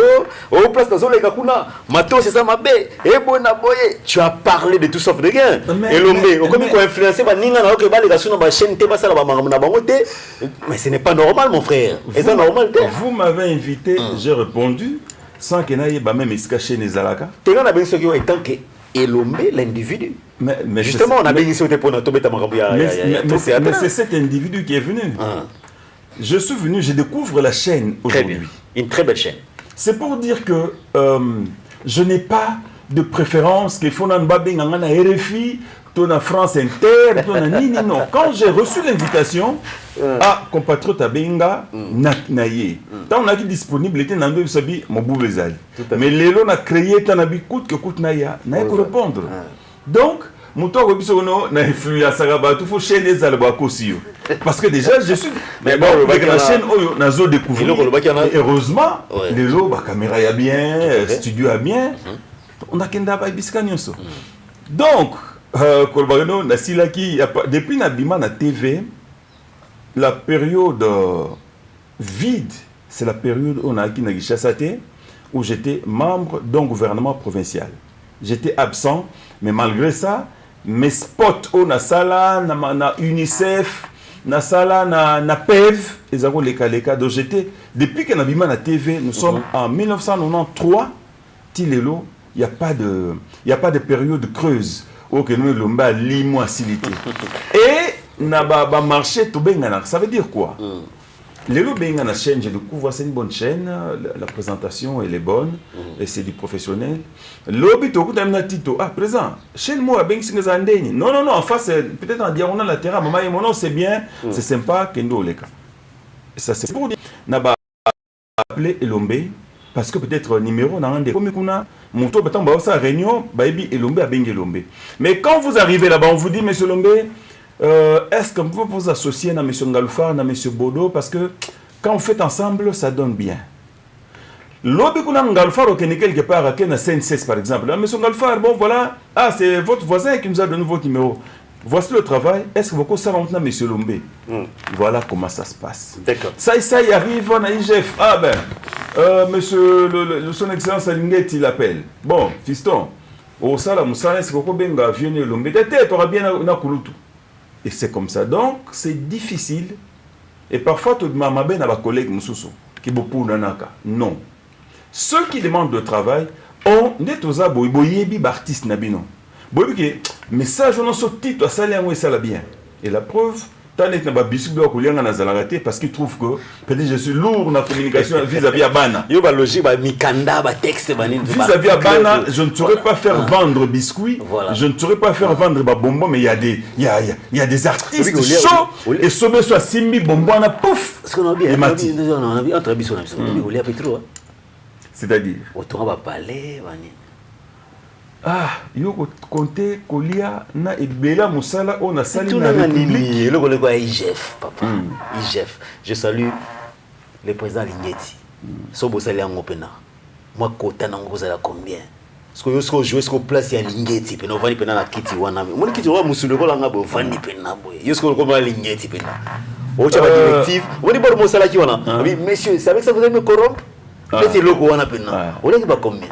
On place dans les kakuna. Mato c'est ça ma bé. Et bon aboye. Tu as parlé de tout sauf de rien. Et l'homme, on comme qu'on influencer ba ninga na que ba les gars sur ma chaîne te pas ça la ba na bangote. Mais ce n'est pas normal mon frère. C'est ça normal te. Vous m'avez invité, j'ai répondu sans que n'aille ba même escacher les alaka. Te on a bien ce qui est tant que Elombe l'individu. Mais justement on a bien ici pour na tomber ta makambuya. Mais c'est cet individu qui est venu. Je suis venu, je découvre la chaîne aujourd'hui. Une très belle chaîne. C'est pour dire que je n'ai pas de préférence qu'il faut n'en babing en RFI, ton en France Inter, ton en Nini, non. Quand j'ai reçu l'invitation à compatriote à Benga, Naye, tant on a dit disponibilité, n'a pas sabi mon boubezali. Mais l'élo n'a créé, t'en as coûte que coûte Naya, n'a pour répondre. Donc, Muto biso no na influence ba tout faut chaîne les alba aussi. Parce que déjà je suis mais bon la chaîne oyo nazo découvrir. Et heureusement les lots ba caméra ya bien, studio a bien. On a kenda ba bisika nyonso. Donc Kolbano na silaki depuis na bima na TV la période vide, c'est la période où on a qui na Gishasate où j'étais membre d'un gouvernement provincial. J'étais absent, mais malgré ça, mes spots au Nasala, na UNICEF, Nasala, na PEV, et ça les cas. Donc j'étais, depuis que Nabima na TV, nous sommes en 1993, Tilelo, il n'y a pas de période creuse où que nous l'omba facilité. Et na ba marché tout bengana, ça veut dire quoi? Les lobbying na chaîne, je découvre c'est une bonne chaîne, la présentation elle est bonne et c'est du professionnel. Lobby to kutamna tito présent. Chaîne moi ben singa ndeni. Non en face peut-être en diagonale latérale maman et mon nom c'est bien, c'est sympa kendo leka. Ça c'est pour dire na ba appeler Elombe parce que peut-être numéro na ndé comme kuna moto betant ba ça réunion baby Elombe a bengi Elombe. Mais quand vous arrivez là-bas on vous dit monsieur Elombe est-ce que vous pouvez vous associer à M. Ngaloufar, à M. Bodo, parce que quand vous faites ensemble, ça donne bien. L'objet qu'on a Ngaloufar au quelque part à Ken à CNCS par exemple. M. Ngaloufar, bon voilà, c'est votre voisin qui nous a donné votre numéro. Voici le travail. Est-ce que vous savez maintenant M. Lombe? Voilà comment ça se passe. D'accord. Ça y arrive, on a IGF. Monsieur son excellence Alinguet, il appelle. Bon, fiston, au Salam, est-ce que vous pouvez venir Lombe? Peut-être, tu auras bien un Kouloutou. Et c'est comme ça. Donc, c'est difficile. Et parfois, tu demandes à ma collègue Moussoussou, qui est beaucoup nanaka. Non. Ceux qui demandent de travail ont des tosa boyebi artistes nabino. Boyebi message on a sorti toi ça ça bien. Et la preuve, t'as net na ba bisu ba kulianga na zalagate parce qu'ils trouvent que peut-être je suis lourd na communication vis-à-vis à Bana. Yo ba logique ba mikanda ba texte banin. Vis-à-vis à Bana, je ne saurais pas faire vendre biscuits, je ne saurais pas faire vendre ba bonbons, mais il y a des artistes chauds et sommet soit simbi bonbons na pouf. Ce qu'on a bien, on a bien entre bisous on a Petro. C'est-à-dire autant va parler bani. Yo compter kolia na ebela musala on a sali na République le collègue IGF papa IGF je salue le président Lingeti so bo sali en opena moi kota na ngoza la combien parce que yo sko jouer sko place ya Lingeti pe no vani pena na kiti wana mon kiti wa musulu ko la ngabo vani pena boy yo sko ko ma Lingeti pena o cha ba directive on dit bon musala ki wana oui messieurs c'est avec ça vous allez me corrompre mais c'est loko wana pena on est ba combien.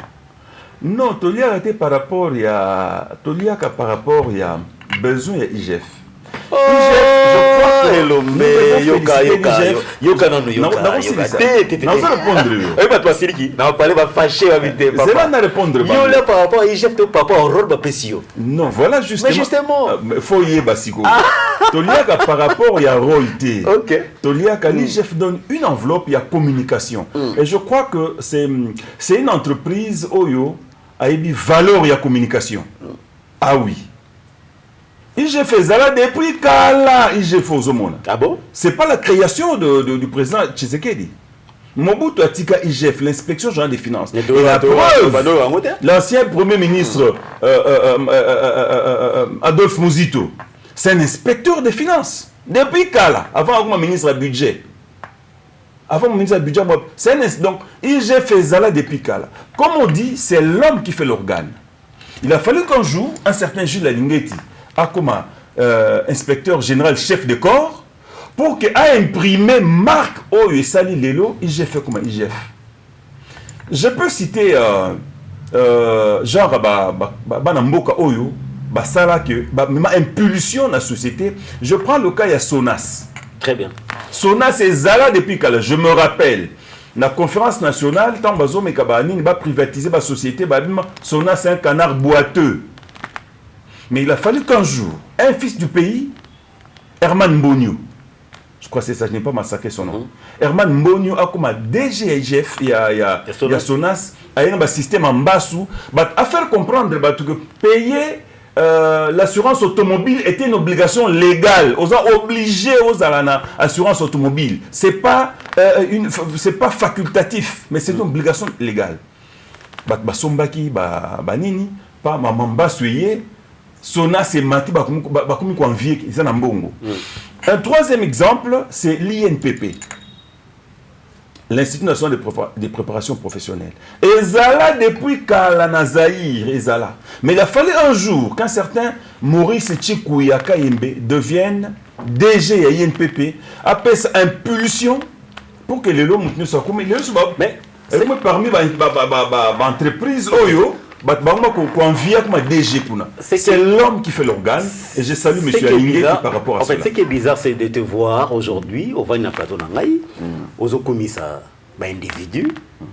Non, Tolia était par rapport à besoin de IGF. Non, voilà justement. Faut y basico. Toliaka par rapport à royauté. Toliaka l'IGF donne une enveloppe, il y a communication. Et je crois que c'est une entreprise Oyo a une valeur il y a communication. Ah oui. IGF Zala depuis Kala IGF Ozomona. Ah bon? C'est pas la création du président Tshisekedi. Mobutu a tika IGF, l'inspection générale des finances. Et la preuve, l'ancien premier ministre Adolphe Mouzito, c'est un inspecteur des finances. Depuis Kala, avant mon ministre du budget. Avant mon ministre du budget, donc IGF Zala depuis Kala. Comme on dit, c'est l'homme qui fait l'organe. Il a fallu qu'un jour, un certain Jules Lingeti, comme inspecteur général chef de corps, pour qu'il ait imprimé marque Oyo et Sali Lelo, IGF comme IGF. Je peux citer genre Banamboka Oyo, Basala que impulsion dans la société. Je prends le cas, il y a Sonas. Très bien. Sonas et Zala depuis Kala. Je me rappelle, la conférence nationale, tant Bazo Mekabani va privatiser la société, Sonas c'est un canard boiteux. Mais il a fallu qu'un jour, un fils du pays, Herman Mbonyo, je crois que c'est ça, je n'ai pas massacré son nom. Herman Mbonyo a comme DGIGF, il y a Sonas, il y a un système en bassou, à faire comprendre que payer l'assurance automobile était une obligation légale. On a obligé aux assurances automobile. C'est pas facultatif, mais c'est une obligation légale. Sombaki, Banini, pas maman Bassuye. Sona c'est mati bakomi ko envier ils en mbongo. Un troisième exemple, c'est l'INPP. L'Institut national de préparation professionnelle. Ezala depuis Kalana Zahir, Ezala. Mais il a fallu un jour qu'un certain Maurice Tchikouya Kayembe devienne DG à INPP, appelle ça impulsion pour que les lots ne soient comme les mais parmi les entreprises Oyo, c'est l'homme qui fait l'organe et je salue M. Alingé par rapport à ça. En fait, ce qui est bizarre, c'est de te voir aujourd'hui au Vagna Plateau Nangaï, aux commissaires, individus,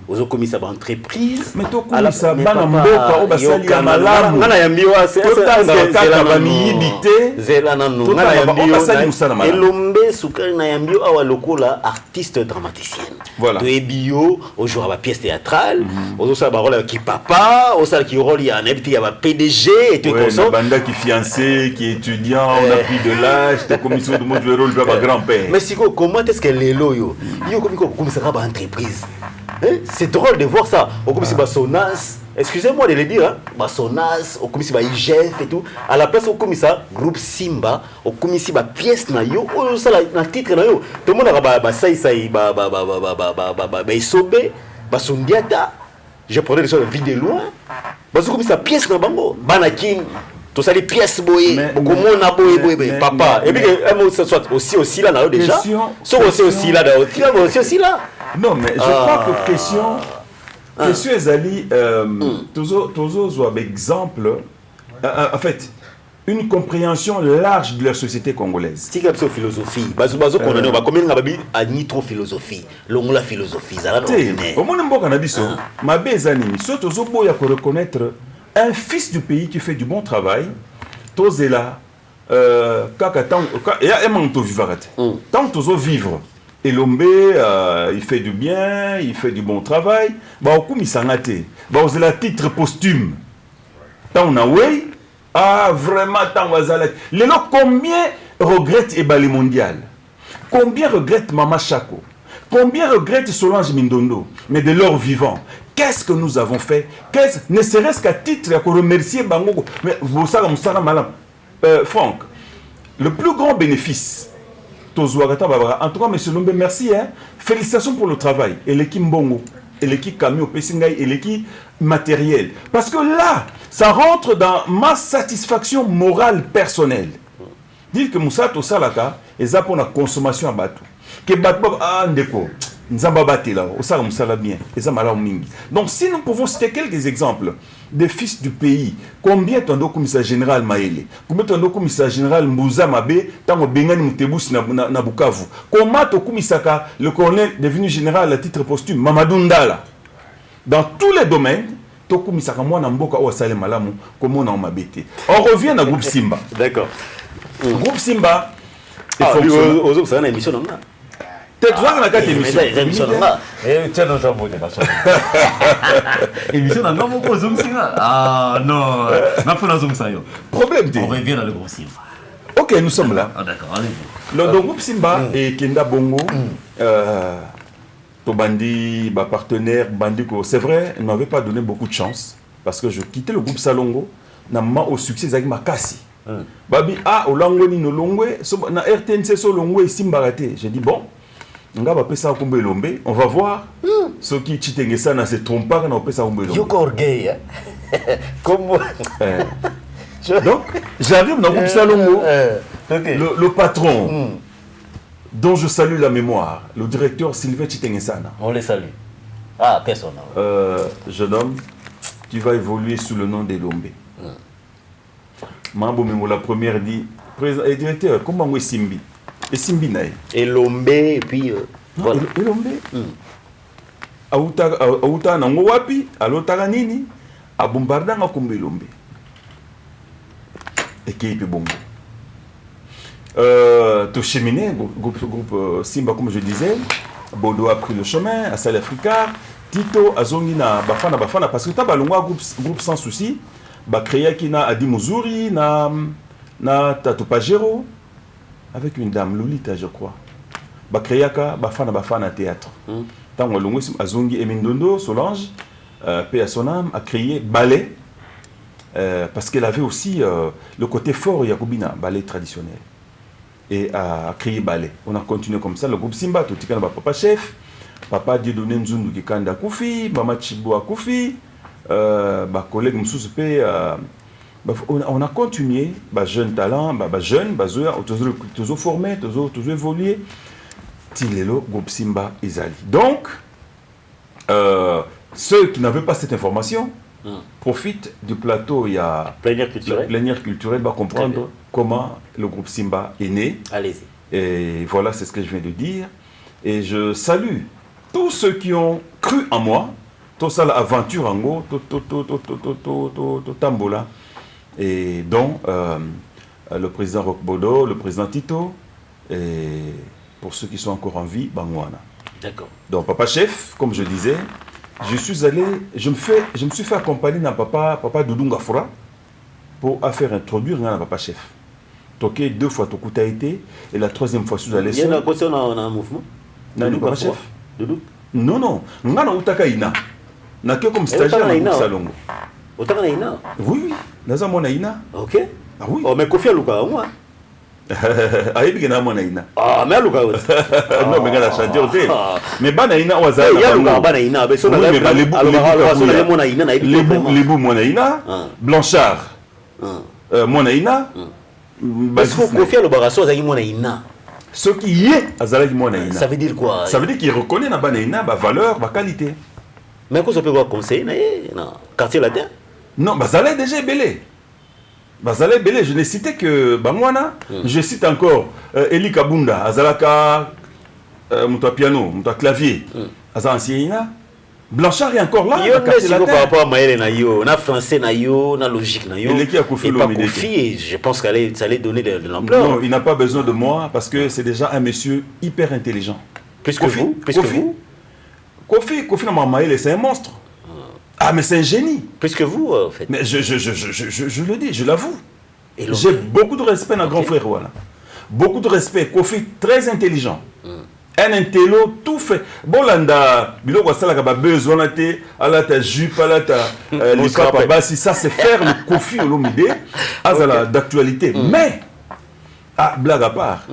aux commissaires entreprises. Mais tout commissaire, banamboka, obasali ya malamu. Ngana yambiwa, c'est kaka bamiyibite. Zelana Elombe sukari na yambiwa awa lokola artiste dramaticien. Voilà. De bio, au jour à la pièce théâtrale, aux ça rôle qui papa, au ça qui rôle il y a un habité, il y a un PDG et tout comme ça. Banda qui fiancé, qui est étudiant, on a pris de l'âge, t'es commission de mode le rôle de grand-père. Mais si comment est-ce que les loyaux, il y a comme ça entreprise. C'est drôle de voir ça. Au comme si Sonas, excusez-moi de le dire, hein, Sonas, au comme si IGF et tout, à la place au comme ça groupe Simba, au comme si pièce na yo, au ça la titre na yo. Tout le monde a ça isobé, sondiata. Je prenais les vidéos de loin. Comme ça pièce na bango, banakin. Tout ça les pièces boyées, comment on a boyé papa. Et puis ça soit aussi là là déjà. Sont aussi là aussi là. Non mais je crois que question Ezali toujours un exemple en fait une compréhension large de la société congolaise. Si comme philosophie, bazo qu'on a combien ngababi a ni trop philosophie, longue la philosophie ça là. Au monde mboka na biso, ma bezani, surtout boya ko reconnaître un fils du pays qui fait du bon travail, tozela kaka tant et a manto vivarate. Tant tozo vivre. Et l'ombe, il fait du bien, il fait du bon travail. Bah, au coup, il s'en a été. Bah, c'est la titre posthume. Tant on a ouais, vraiment, tant on a les gens, combien regrettent Ebale Mondial? Combien regrettent Mama Chako? Combien regrettent Solange Mindondo? Mais de leur vivant, qu'est-ce que nous avons fait? Ne serait-ce qu'à titre, à remercier Bango. Mais vous savez, Franck, le plus grand bénéfice. En tout cas, M. Lombe, merci. Hein. Félicitations pour le travail. Et l'équipe Mbongo, et l'équipe Camille Pessingaï, et l'équipe matérielle. Parce que là, ça rentre dans ma satisfaction morale personnelle. Dire que Moussa Tossalaka, et ça pour la consommation à bateau. Que bateau, ndeko, nzamba baté là, au sala Moussa bien, et ça m'a mingi. Donc, si nous pouvons citer quelques exemples des fils du pays, combien ton commissaire général Maëlé, combien ton commissaire général Mbouza Mabé, tant Bengani Moutebous na Bukavu, comment ton commissaire, le colonel devenu général à titre posthume, Mamadou Ndala, dans tous les domaines, ton commissaire moi Namboka ou Salé Malamu, comment on a mabété. On revient à groupe Simba. D'accord. Groupe Simba, et aux autres, c'est une émission non. Peut-être que la carte émission. Émission non. Problème. On revient dans le groupe Simba. Ok, nous sommes là. Ah, d'accord, allez-vous. Le groupe Simba et Kenda Bongo, Tobandi, partenaire, Bandiko, c'est vrai, ne m'avait pas donné beaucoup de chance parce que je quittais le groupe Salongo, n'a au succès avec Makassi. Babi, au Langoni, no Longwe, na RTNC, so Longwe, Simba raté. J'ai dit, bon. On va voir ceux qui cheatent ça ne se trompent pas quand on peut ça Comment donc j'arrive dans le groupe Salongo, le patron dont je salue la mémoire, le directeur Sylvain Chitengesana. On les salue. Ah, personne. Jeune homme, tu vas évoluer sous le nom d'Elombe. Mambo Memo la première dit, directeur, comment on est Simbi? Et Simbi nae. Elombe et puis voilà. Elombe. Auta nango wapi, alotaka nini, abombarda nga kombe Elombe. Et qui est bon. Tout cheminé, groupe Simba comme je disais, Bodo a pris le chemin, à Sal Africa, Tito azongi na bafana parce que t'as balongwa groupe sans souci, ba créé qui na Adi Muzuri na Tato Pajero. Avec une dame, Lolita, je crois. Bakreaka, Bafana théâtre. Tant que l'on Azongi et Mindondo, Solange, paix à son âme, a créé ballet. parce qu'elle avait aussi le côté fort Yakubina, ballet traditionnel. Et a créé ballet. On a continué comme ça. Le groupe Simba, tout le monde papa chef, papa Dieudonné Nzundu qui kanda Koufi, maman Chibo a Koufi, collègue Moussouspé. On a continué, jeune talent, jeune, toujours formé, toujours évolué. Tilelo, groupe Simba, Isali. Donc, ceux qui n'avaient pas cette information profitent du plateau. Il y a plénière culturelle, va comprendre comment le groupe Simba est né. Allez-y. Et voilà, c'est ce que je viens de dire. Et je salue tous ceux qui ont cru en moi, tout ça, l'aventure en gros, tout Tambola, et dont le président Roquebodo, le président Tito, et pour ceux qui sont encore en vie, Bangwana. D'accord. Donc, papa chef, comme je disais, je suis allé, je me suis fait accompagner dans papa Doudou Ngafura pour faire introduire dans papa chef. Toqué 2 fois Tokuta été, et la 3e fois sous allé. Il y a un mouvement. Doudou papa chef. Doudou. Non. Ngana Utaka Ina. N'a que comme stagiaire dans Salongo. Utaka Ina. Oui. Naza mona Ina. Ok. Ah oui. Oh mais Kofi Aluka moi. Aïe bien mona Ina. Ah mais Aluka. Non mais gana chanteur te. Mais bana Ina waza. Il y a Aluka bana Ina. Mais son les bou mona Ina. Blanchard. Mona Ina. Parce que Kofi Aluka ça y mona Ina. Ce qui y est azalaki mona Ina. Ça veut dire quoi? Ça veut dire qu'il reconnaît na bana Ina ba valeur, ba qualité. Mais quoi ça peut quoi conseiller na quartier latin? Non, Bazalé déjà belé. Bazalé belé, je n'ai cité que Bangwana. Je cite encore Eli Kabunda, Azalaka, Mouta piano, Mouta clavier, Azal ancien. Blanchard est encore là. Yo mais si par rapport à Maël na yo, na français na yo, na logique na yo. Et qui a Kofi Kofi, je pense qu'elle ça allait donner de l'ampleur. Non, il n'a pas besoin de moi parce que c'est déjà un monsieur hyper intelligent. Plus que vous, Kofi na Maël, c'est un monstre. Ah, mais c'est un génie. Plus que vous, en fait. Mais je le dis, je l'avoue. J'ai beaucoup de respect dans grand frère. Voilà. Beaucoup de respect. Kofi, très intelligent. Un intello, tout fait. Bon, là, biloko sala ka ba besoin te, ala ta jupe, ala ta l'histoire pas si ça c'est faire le Kofi Olomide, azala d'actualité. Mais, blague à part,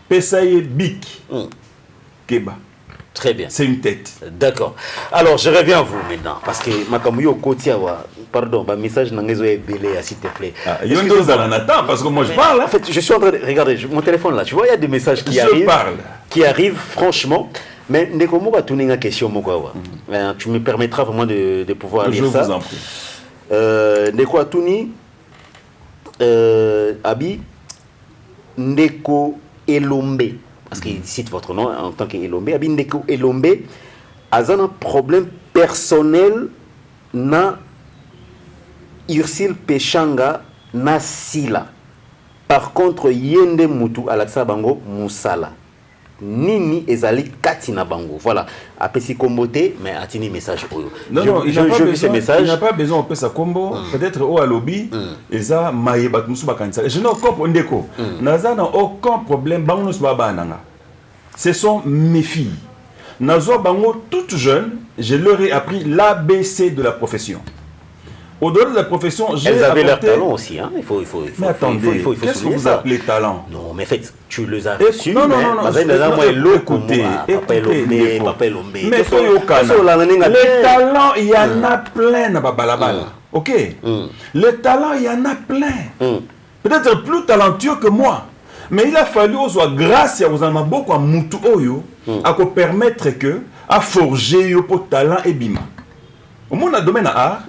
Pesaye Bik, Keba. Très bien. C'est une tête. D'accord. Alors, je reviens à vous maintenant. Parce que Makamuyo Kotiawa, pardon, ma message n'a pas été belé, s'il te plaît. Il y a une dose à l'attente parce que moi je parle. En fait, je suis en train de regarder mon téléphone là. Tu vois, il y a des messages qui arrivent. Je parle. Qui arrivent, franchement. Mais Nekomo va tourner une question, Mokawa. Tu me permettras vraiment de pouvoir lire ça. Je vous en prie. Neko Atuni, Abi, Neko Elombe. Parce qu'il cite votre nom en tant qu'Elombe. Abi Neko Elombe a un problème personnel na Ursile Pechanga na Sila. Par contre, Yende Mutu Alaksa Bango Moussala. Nini ezali katina bango. Voilà. Après si comboté, mais atini message oyo. Non, il n'a pas besoin de sa combo. Peut-être au lobby, et ça maïbat musu bakanisa. Je n'ai aucun ndeko. Naza n'a aucun problème. Bango baba nanga. Ce sont mes filles. Nazo bango toutes jeunes, je leur ai appris l'ABC de la profession. Au-delà de la profession, elles avaient leur talent aussi, hein. Mais attendez, qu'est-ce que vous appelez talent? Non, mais en fait, tu les as reçus. Non, écoutez, les talents, il y en a plein à Babalabala. Ok? Les talents, il y en a plein. Peut-être plus talentueux que moi. Mais il a fallu soit grâce à vous beaucoup à Moutou Oyo, à permettre que, à forger pour talent et bima. Au monde a domaine art,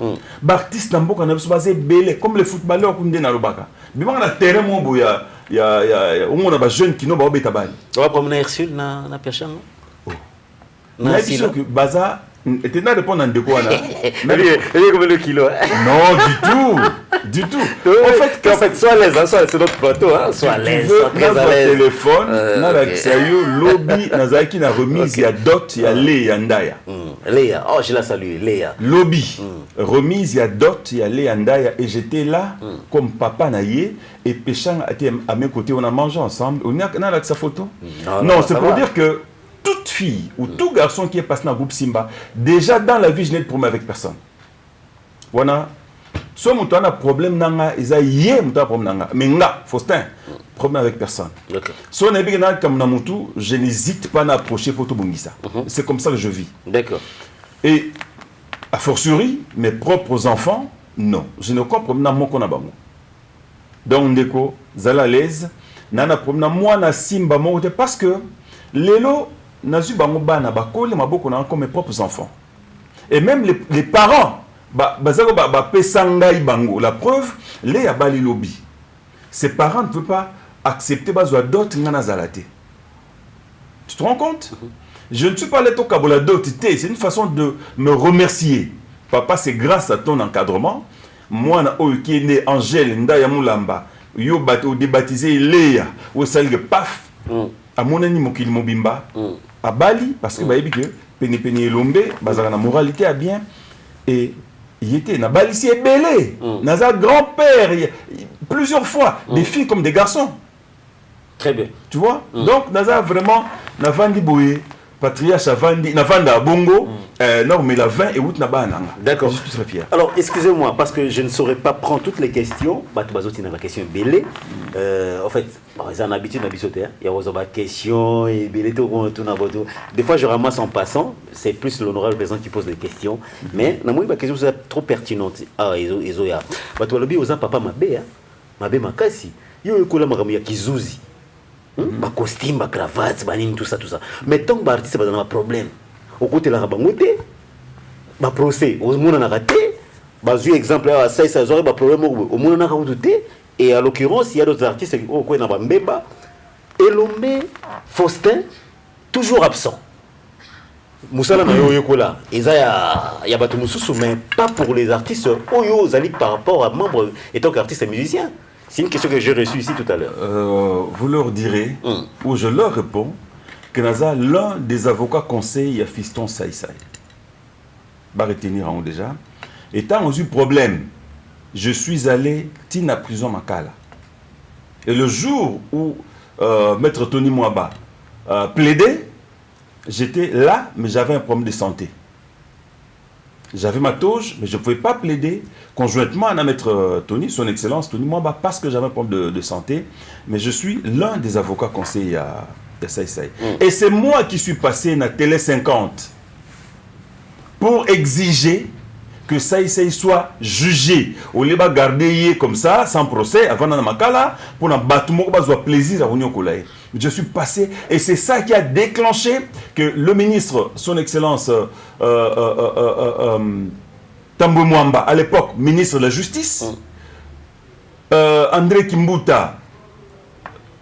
l'artiste n'a pas basé belé comme les footballeurs qui sont dans le baka. Bima na terrain mon boya, au monde a jeune qui n'ont pas obéi tabali. Tu vas promener Ursule na Pechanga. Na sûr que baza était là répondre en déco là. Mais comme le kilo. Non, du tout. En fait, sois à l'aise, c'est notre plateau, sois à l'aise, très à l'aise. Téléphone, na la sayo lobby, na zaki na remise ya dot ya Léa Ndaya. Léa, oh je la salue, Léa. Lobby, remise ya dot ya Léa Ndaya et j'étais là comme papa naïe et Péchang était à mes côtés, on a mangé ensemble. On a avec sa photo. Non, c'est pour dire que toute fille ou tout garçon qui est passé dans le groupe Simba, déjà dans la vie, je n'ai de problème avec personne. Voilà. soit mon a problème nanga isa yé mon problème nanga mais nga Faustin problème avec personne. Soit on est bien comme namutu, je n'hésite pas à approcher pour tout bongisa. C'est comme ça que je vis. D'accord. Et a fortiori mes propres enfants, non, je n'ai aucun problème mon qu'on a bango. Donc ndeko zala l'aise nana problème moi na simba mo parce que lelo nazu bango bana bakole maboko na comme mes propres enfants. Et même les parents bazako ba pesanga ibango la preuve les abali lobby. Ses parents ne peuvent pas accepter bazwa d'autres ngana zalate. Tu te rends compte? Je ne suis pas allé au Kabola d'autres, c'est une façon de me remercier. Papa, c'est grâce à ton encadrement. Moi, qui est né Angèle Ndaya Moulamba, yo débaptisé Léa, ou celle de Paf, à mon ami Mokili Mobimba, à Bali, parce que baby que Peni Elombe, bazara na moralité à bien, et il était na Bali ici est belé, naza grand-père, plusieurs fois, des filles comme des garçons. Très bien. Tu vois? Donc, naza vraiment, na vandi boye. Patriarche Avandi, Navanda Bongo, non mais la 20 et août Nabananga. D'accord. Je suis très fier. Alors, excusez-moi, parce que je ne saurais pas prendre toutes les questions. Batoubazoti n'a pas question belé. En fait, ils ont l'habitude d'habiter. Il y a des questions et belé tout. Des fois, je ramasse en passant. C'est plus l'honorable président qui pose les questions. Mais, la moitié question c'est trop pertinente. Ah, ils ont ya. Batoualobi, aux papa mabé, mabé makasi. Yo yokola makamia kizuzi. Ba costume, ba cravate, ba nini, tout ça. Mais tant que ba artiste ba dans un problème, au côté la bangote, ba procès, au monde na raté, ba zu exemple ça aurait ba problème au monde na raté et à l'occurrence il y a d'autres artistes au quoi na ba mbeba Elombe Faustin toujours absent. Moussala na yo yokola, eza ya bato mususu mais pas pour les artistes oyo zali par rapport à membres étant qu'artiste et musicien. C'est une question que j'ai reçue ici tout à l'heure. Vous leur direz, ou je leur réponds, que Naza, l'un des avocats conseille à Fiston Saïsaï. Va retenir en haut déjà. Étant eu problème, je suis allé à prison Makala. Et le jour où Maître Tony Mwaba plaidait, j'étais là, mais j'avais un problème de santé. J'avais ma toge, mais je ne pouvais pas plaider conjointement à Maître Tony, son excellence Tony Mwaba, parce que j'avais un problème de santé. Mais je suis l'un des avocats conseillers à Saïsaï. Et c'est moi qui suis passé à Télé 50 pour exiger que Saïsaï soit jugé. Au lieu de garder comme ça, sans procès, avant de Makala, pour un bâtiment qui soit plaisir à Union Kolaï. Je suis passé, et c'est ça qui a déclenché que le ministre, son excellence Tambo Mwamba, à l'époque ministre de la Justice, André Kimbuta,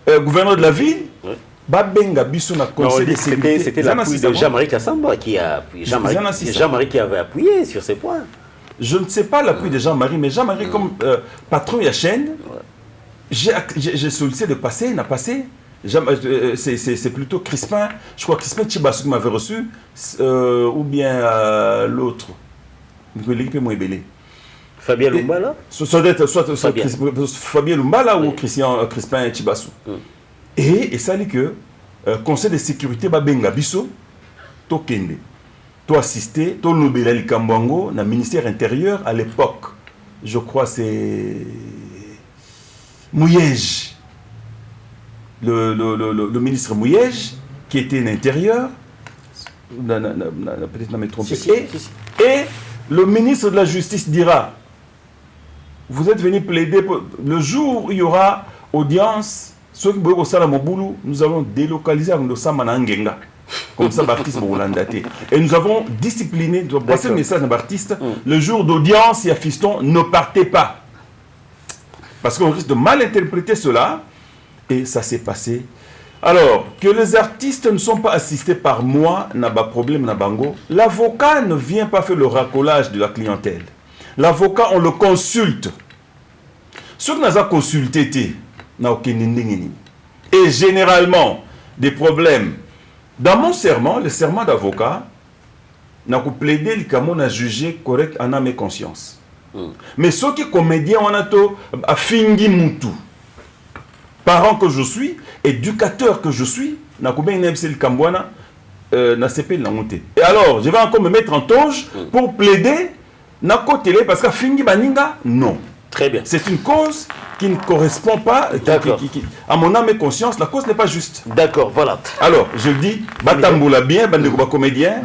gouverneur de la ville, Babenga Bissona conseil de sécurité. C'était l'appui de Jean-Marie Kassamba qui a Jean-Marie qui avait appuyé sur ces points. Je ne sais pas l'appui de Jean-Marie, mais Jean-Marie comme patron de la chaîne, j'ai sollicité de passer, il n'a passé. C'est plutôt Crispin, je crois Crispin Chibassou qui m'avait reçu, ou bien l'autre. Fabien Lumbala. Soit Fabien Lumbala ou Crispin Chibassou. Et ça dit que conseil de sécurité Babenga Bisso, to kende, to assister, to lobela Likambwango, na ministère intérieur à l'époque. Je crois c'est Mouyège. Le ministre Mouyège, qui était l'intérieur, peut-être pas me tromper, et le ministre de la Justice dira, vous êtes venu plaider, le jour où il y aura audience, ceux qui veulent au Moboulou, nous allons délocaliser à Ngenga. Comme ça, Baptiste Boulandaté. Et nous avons discipliné, nous avons passé le message à Baptiste, le jour d'audience, il y a Fiston, ne partez pas. Parce qu'on risque de mal interpréter cela. Et ça s'est passé. Alors, que les artistes ne sont pas assistés par moi, n'a pas problème, n'a bango. L'avocat ne vient pas faire le racolage de la clientèle. L'avocat, on le consulte. Ceux qui n'ont pas consulté, n'a aucun indéni. Et généralement, des problèmes. Dans mon serment, le serment d'avocat, n'a pas plaidé le camon à juger correct en âme et conscience. Mais ceux qui comédiens, on a tout à fingi moutou. Parent que je suis, éducateur que je suis, et alors, je vais encore me mettre en toge pour plaider na côté parce que fingi baninga non. Très bien. C'est une cause qui ne correspond pas à mon âme et conscience. La cause n'est pas juste. D'accord, voilà. Alors, je dis, Batamboula bien, comédien,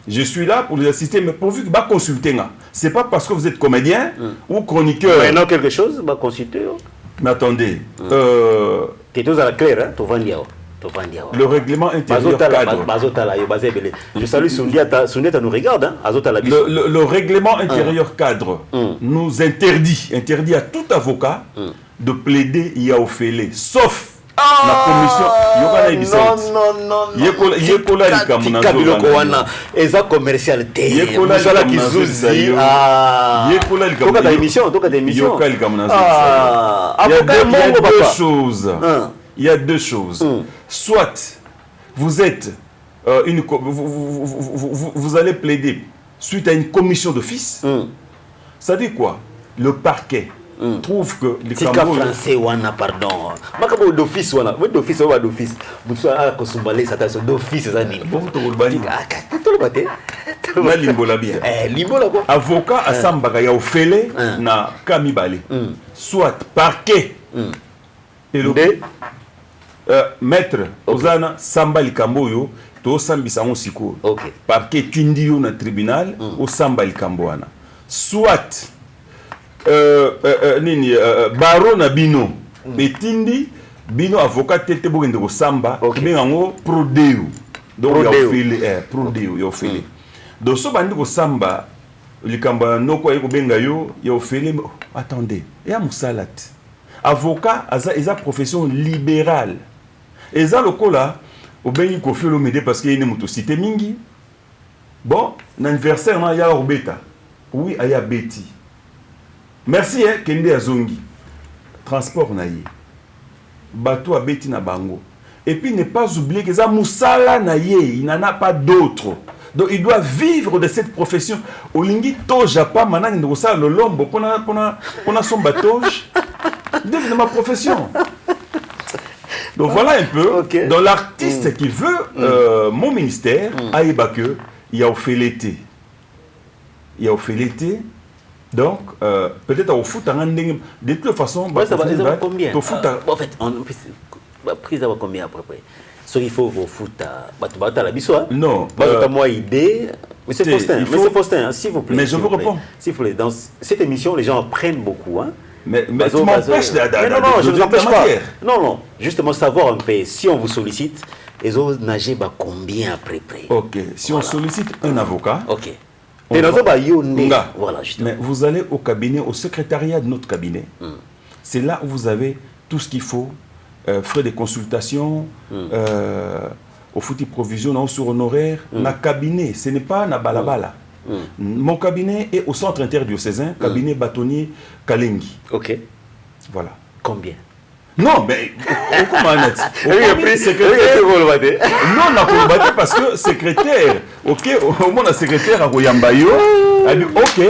je suis là pour les assister, mais pourvu que consulter. Ce n'est pas parce que vous êtes comédien ou chroniqueur. Maintenant, quelque chose, consulter. Mais attendez. Tu es à la claire, hein? Le règlement intérieur cadre. Je salue Souniata nous regarde. Hein? Le règlement intérieur cadre nous interdit à tout avocat de plaider Yaofélé, sauf la commission. Non. Eza commercial. Il y a deux choses. Il y a deux choses. Soit vous êtes vous allez plaider suite à une commission d'office. Ça dit quoi? Le parquet trouve que les français wana pardon. Makabo d'office wana. D'office ou d'office. Vous a kosumbalé ça d'office ça ni. Avocat à Sambaga ya ofele na kamibale. Soit parquet. Et le maître Ozana Samba Likamboyo to sambisa on siko. Parquet tundiyo na tribunal au Samba Likamboana. Soit Baro na bino etindi bino avocat tete bogende ko Samba bengango prodeo. Donc prodeo yo fele. Donc so bandi ko Samba Likamba noko yeko benga yo fele. Attendez, ya musalat. Avocat eza profession libérale. Eza lokola au bengi ko felo mede parce qu'il y a une motocité mingi. Bon, l'anniversaire na ya Robeta. Oui, aya Betty. Merci hein, Kende Azongi. Transport na ye. Bateau à Betty na bango. Et puis ne pas oublier que ça musala na ye, il n'en a pas d'autre. Donc il doit vivre de cette profession. Olingi toja pas maintenant il ça le lombo pona son bateau. De ma profession. Donc voilà un peu. Dans l'artiste qui veut mon ministère, Aïbake, il y a au fait l'été. Il y a au fait l'été. Donc, peut-être au foot, de toute façon, ça va combien en fait, prise à combien à peu près? Ce qu'il faut au foot, à la biso. Non. Moi, idée. Monsieur Faustin, s'il vous plaît. Mais je vous réponds. S'il vous plaît, dans cette émission, les gens apprennent beaucoup. Hein. Mais tu m'empêches non, je ne m'empêche pas. Non, justement, savoir un peu, si on vous sollicite, les autres nager combien après près. Ok, si on sollicite un avocat. Ok. Voilà, mais vous allez au cabinet, au secrétariat de notre cabinet. C'est là où vous avez tout ce qu'il faut, frais de consultation, au foutu provision, sur honoraire, na cabinet, ce n'est pas na balabala. Mon cabinet est au centre interdiocésain, cabinet bâtonnier Kalengi. Ok. Voilà. Combien? Non, mais comment secrétaire. Non, on a parce que secrétaire, ok, au moins la secrétaire à Royambayo a dit ok,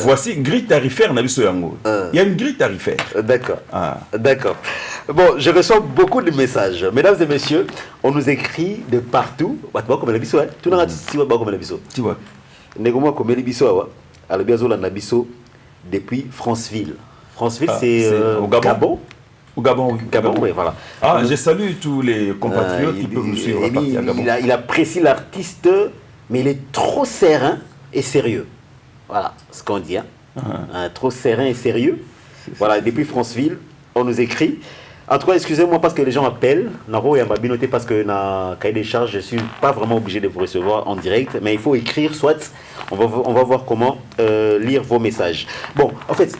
voici grille tarifaire Nabiso Yango. Il y a une grille tarifaire. D'accord. D'accord. Bon, je reçois beaucoup de messages. Mesdames et messieurs, on nous écrit de partout. Tu n'as pas comme Nabiso. Tu vois. Négomo comme Nabiso, à la Nabiso depuis Franceville. Franceville, c'est au Gabon. Au Gabon, oui. Gabon, oui, voilà. Ah, je salue tous les compatriotes qui peuvent nous suivre à partir de Gabon. Il apprécie l'artiste, mais il est trop serein et sérieux. Voilà ce qu'on dit. Hein. Trop serein et sérieux. Voilà, depuis Franceville, on nous écrit. En tout cas, excusez-moi parce que les gens appellent. Naro et Mbabinoté parce que dans cahier des charges, je ne suis pas vraiment obligé de vous recevoir en direct. Mais il faut écrire, soit on va voir comment lire vos messages. Bon, en fait,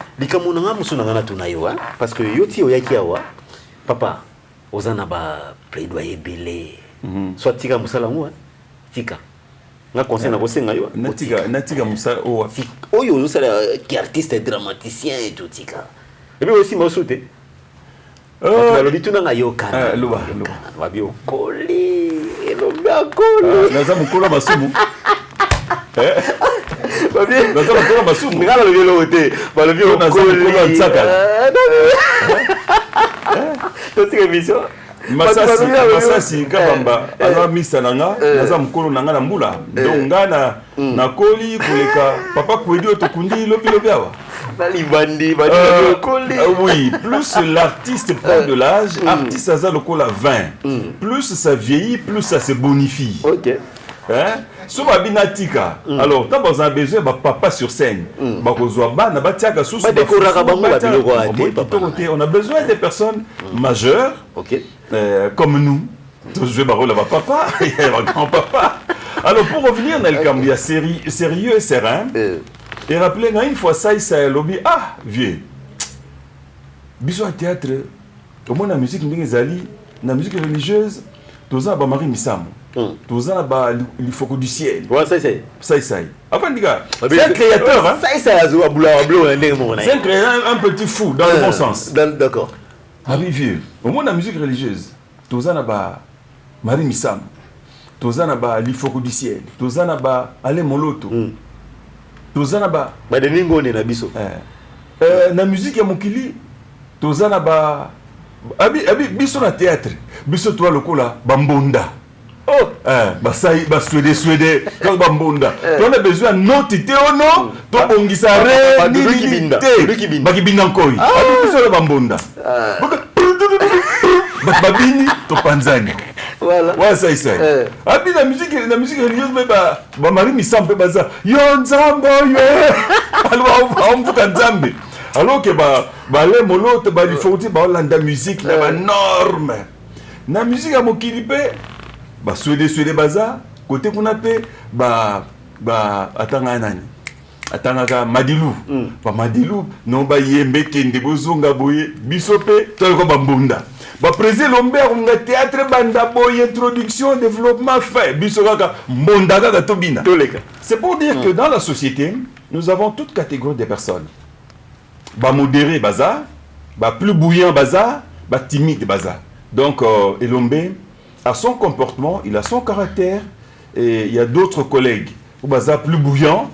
parce que Yoti Oyakiawa, papa, Ozanaba plaidoyer belé, soit Tika Moussalamou, Tika. Na conseil na bosenga yo. Natika Moussa Owa. Oyo, qui artiste et dramaticien et tout, Tika. Et puis aussi, moi, sauté. Balobi tuna nga yokana. Loba. Wabi okoli. Elobi akoli. Naza mukolo masumu. Wabi. Naza mukolo masumu. Ngala lobi lote. Balobi okoli. Naza mukolo ntsaka. Tosi émission. Masasi kabamba ala misa nanga naza mukolo nanga na mbula donc ngana na koli kuleka papa kwedi otokundi lobi awa oui, plus l'artiste prend de l'âge, artiste a lokola 20. Plus ça vieillit, plus ça se bonifie. OK. Hein? Soba binatika. Alors, tu as besoin de papa sur scène. On a besoin des personnes majeures, comme nous. Je vais parler à papa et à grand-papa. Alors, pour revenir dans le camp, il y a sérieux et serein. Et rappelez, une fois ça, il s'est lobby. Ah, vieux. Bisous à théâtre. Au moins, la musique, la musique religieuse, tous en Marie Missam. Tous en il faut du ciel. Ouais, ça. Enfin, les gars, c'est un créateur. Hein? C'est un créateur un petit fou, dans le bon sens. D'accord. Ah oui, vieux. Au moins, la musique religieuse, tous en Marie Missam. Tous en il faut du ciel. Tous en allez Moloto. Tozana ba badeningo ne na biso na musique ya mokili tozana ba abi biso na théâtre biso toi lokola bambonda basai ba suédé quand bambonda on a besoin note te ono to bongisa re ni te bakibinda nkoi abi biso la bambonda babini to panzani. Voilà. Ouais, ça. Abi la musique religieuse, mais bah Marie Missam peut baza. Yo nzambo yo. Alors on vous nzambe. Alors que bah les molote bah il faut dire bah la musique la norme. Na musique à mokilipe bah suédé baza côté qu'on appelle bah atanga nani. Atanga Madilou. Ba Madilou non ba yembe kende bozonga boye bisope to ko bambunda. Ba président Lombert on a théâtre banda boy introduction développement fait bisoka mondaga ga tobina. C'est pour dire que dans la société, nous avons toute catégorie de personnes. Ba modéré baza, ba plus bouillant baza, ba timide baza. Donc Elombe a son comportement, il a son caractère et il y a d'autres collègues au baza plus bouillant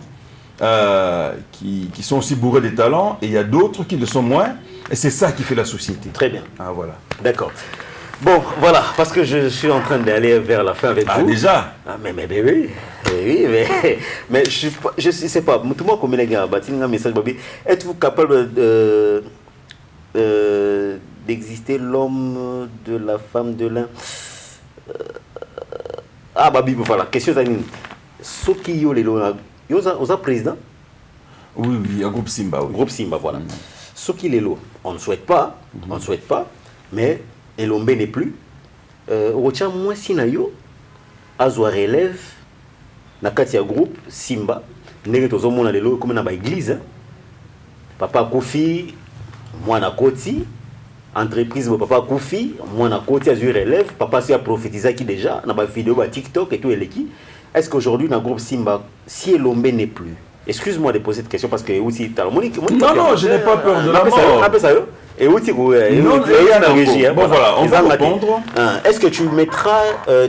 qui sont aussi bourrés de talents et il y a d'autres qui le sont moins. Et c'est ça qui fait la société. Très bien. Ah, voilà. D'accord. Bon, voilà, parce que je suis en train d'aller vers la fin avec vous. Ah, déjà? Ah, mais oui, mais je sais pas, tout le monde comme les gars, un message, Bobby. Êtes-vous capable d'exister l'homme de la femme de l'un? Ah, Babi, voilà, question Zanine. Soki yo les lois, vous président? Oui, il y a groupe Simba. Oui. Groupe Simba, voilà. Soki les lois, on ne souhaite pas, mais Elombe n'est plus. Rocha moi sinayo, azwa relève, nakatia groupe Simba, nege tozo mona lelo comme na ba église. Papa Kofi, moi na koti, entreprise papa Kofi, moi na koti azwa relève, papa s'y a prophétisé qui déjà, na ba vidéo ba TikTok et tout eleki. Est-ce qu'aujourd'hui dans le groupe Simba, si Elombe n'est plus, excuse-moi de poser cette question parce que aussi non, je n'ai pas peur de la mort. Et aussi, bon voilà, on va répondre. Est-ce que tu mettras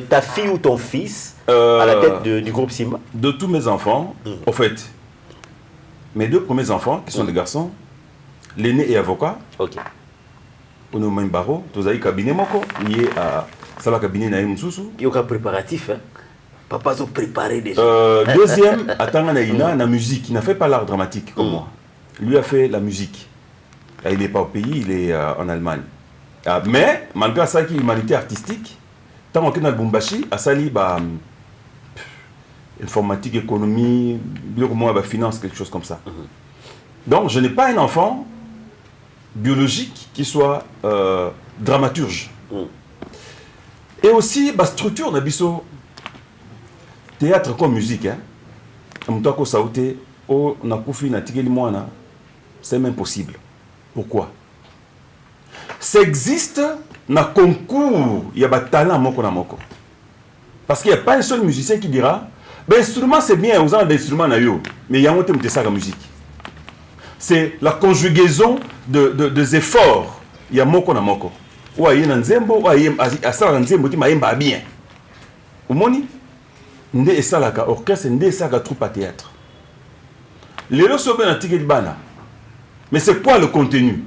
ta fille ou ton fils à la tête du groupe Simba? De tous mes enfants, en fait, mes deux premiers enfants, qui sont des garçons, l'aîné est avocat. Ok. On est au même barreau, tous les cabinets moko, lié à Sala cabinet Naïm Soussou. Il y a un préparatif, hein? Papa sont préparés déjà. Deuxième, Atanga Naïna, la musique. Il n'a fait pas l'art dramatique comme moi. Lui a fait la musique. Il n'est pas au pays, il est en Allemagne. Mais, malgré ça, qui est humanité artistique, tant qu'on est dans le Bumbashi, à Sali, informatique, économie, finance, quelque chose comme ça. Donc, je n'ai pas un enfant biologique qui soit dramaturge. Et aussi, structure, on a biso théâtre comme musique, hein. C'est même possible. Pourquoi? Ça existe dans le concours, il y a des talents moko na moko. Parce qu'il n'y a pas un seul musicien qui dira l'instrument c'est bien, vous avez l'instrument mais il y a un autre qui la musique. C'est la conjugaison des efforts. Il y a moko na moko. Ou il y a un nzembo, ou il y a un nzembo qui m'a bien. Vous moni? Nde esalaka orchestre, nde esalaka troupe à théâtre. Les lots sont bien bana. Mais c'est quoi le contenu?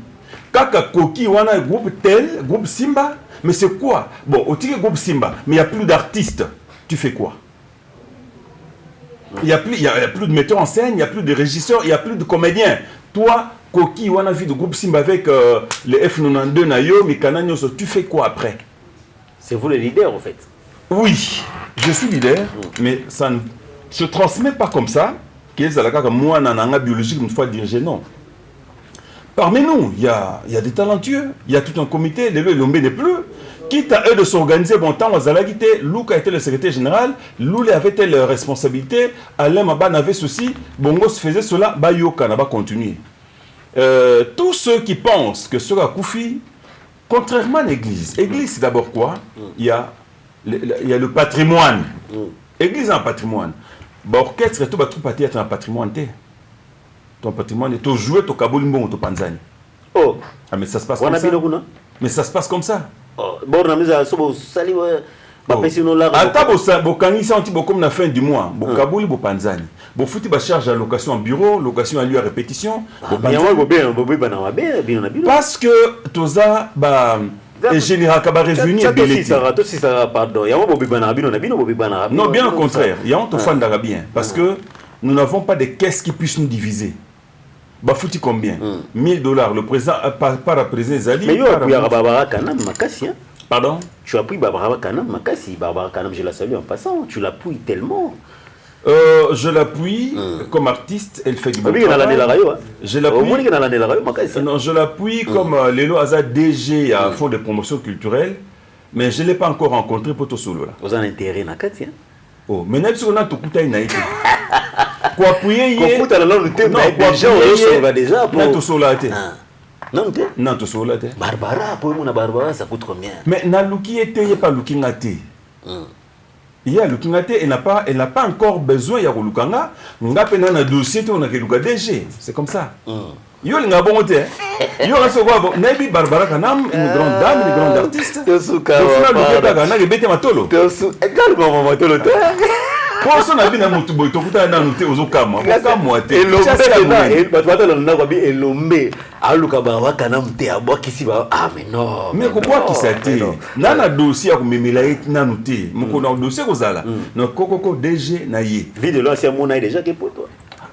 Kaka Koki, on a un groupe tel, groupe Simba. Mais c'est quoi? Bon, au tigre groupe Simba, mais il n'y a plus d'artistes. Tu fais quoi? Il n'y a plus de metteurs en scène, il n'y a plus de régisseurs, il n'y a plus de comédiens. Toi, Koki, on a vu le groupe Simba avec les F92, Nayo, Mikana, Nyoso, tu fais quoi après? C'est vous le leader en fait. Oui, je suis leader, mais ça ne se transmet pas comme ça. Moi, dans biologique, une fois dirigé, non. Parmi nous, il y a des talentueux, il y a tout un comité, les Lombe n'est plus. Quitte à eux de s'organiser, bon temps, Louk a été le secrétaire général, Loulé avait telle responsabilité, Alain Maban avait ceci, Bongo faisait cela, Bayoka n'a pas continué. Tous ceux qui pensent que cela Koufi, contrairement à l'église, l'église c'est d'abord quoi? Il y a le patrimoine. L'église a un patrimoine. L'orchestre et tout un patrimoine. Ton patrimoine est au jouer, au Kabolimbo, au Panzani. Oh, ah, mais ça se passe comme ça. Mais ça se passe comme ça. Bon, on a mis à sali. Comme la fin du mois, Kabuli, Panzani. Bon, fouti ba charge à location en bureau, location à lieu à répétition. Parce que Toza, et général Kabarevuni est belé. Non, bien au contraire. Il y a un fan d'arabien. Parce que nous n'avons pas de caisses qui puissent nous diviser. Bah, fouti combien? $1000. Le président, par le président Zali. Mais pardon? Tu appuies Barbara Kanam Makassi. Barbara Kanam, je la salue en passant. Tu l'appuies tellement. Je l'appuie comme artiste, elle fait du bon travail. Je l'appuie. Non, je l'appuie comme Lélo Aza DG à Fonds de promotion culturelle, mais je ne l'ai pas encore rencontré pour tout solo là. Vous avez intérêt à Katia? Oh, mais n'est-ce qu'on a tout coupé une aïe? Quoi appuyer? Déjà pour tout solo là. Non, non, tout solo là. Barbara, pour moi, Barbara, ça coûte combien? Mais Naluki était, il n'y a pas Luki Ngate. Il y a Luki Ngate, elle n'a pas encore besoin de Lukanga. On a peine un dossier, on a Luka DG. C'est comme ça. Il y a un bon côté. Il y a un Nabi Barbara Kanam, une grande dame, une grande artiste. Tu es également Matolo. Pour ça, on a vu un motubo, tu as noté aux Okama. Et ah, mais non. Mais pourquoi qui s'attire? Nana dossier à Mimilaït Nanoté. Mon dossier aux ala. Non, Coco DG Naye. Vie de loin, c'est mon aïe déjà qui est pour toi.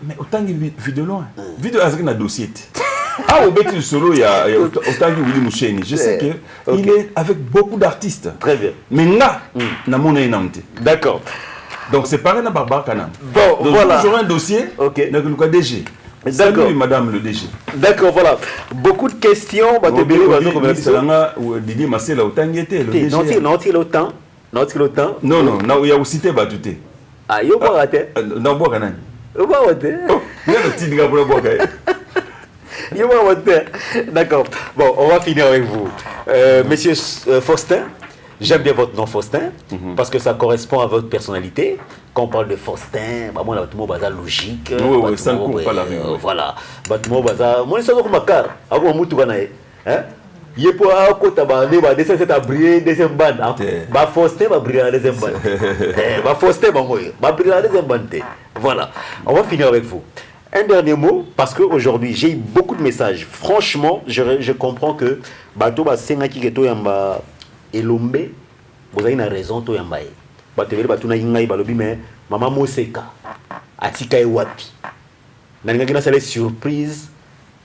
Mais autant de vie de loin. Vie de Azak na dossier. Ah, au Bétil Solo, il y a autant de Willy Moucheni. Je sais qu'il est avec beaucoup d'artistes. Très bien. Mais là, na mon aïe Nanté. D'accord. Donc c'est pareil dans Barbara Kanam. Bon, donc, voilà. J'aurai un dossier. Ok. Donc le DG. Salut madame le DG. D'accord, voilà. Beaucoup de questions. Didier Massé là autant était le DG. Non, autant. Non, il y a aussi des battutés. Ah, il y a pas raté. Non, bois canane. Il y a pas raté. Il y a le petit gars pour le bois. Il y a pas raté. D'accord. Bon, on va finir avec vous. Monsieur Faustin. J'aime bien votre nom Faustin, parce que ça correspond à votre personnalité. Quand on parle de Faustin, bah, moi, le mot bazar logique. Oui, ça ne coupe pas la rue. Voilà. Le mot bazar. Moi, je suis comme un car. Avant, je suis il est pour un côté, il descend cette briller, deuxième bande. Bah, Faustin va briller la deuxième bande. Bah, Faustin va briller la deuxième bande. Voilà. On va finir avec vous. Un dernier mot, parce qu'aujourd'hui, j'ai eu beaucoup de messages. Franchement, je comprends que Bato va s'engager que toi, Elombe, vous avez une raison, toi, Yambaye. Batevele batuna ingai balobi mais maman Moseka atika ewapi. Nanga kina sale surprise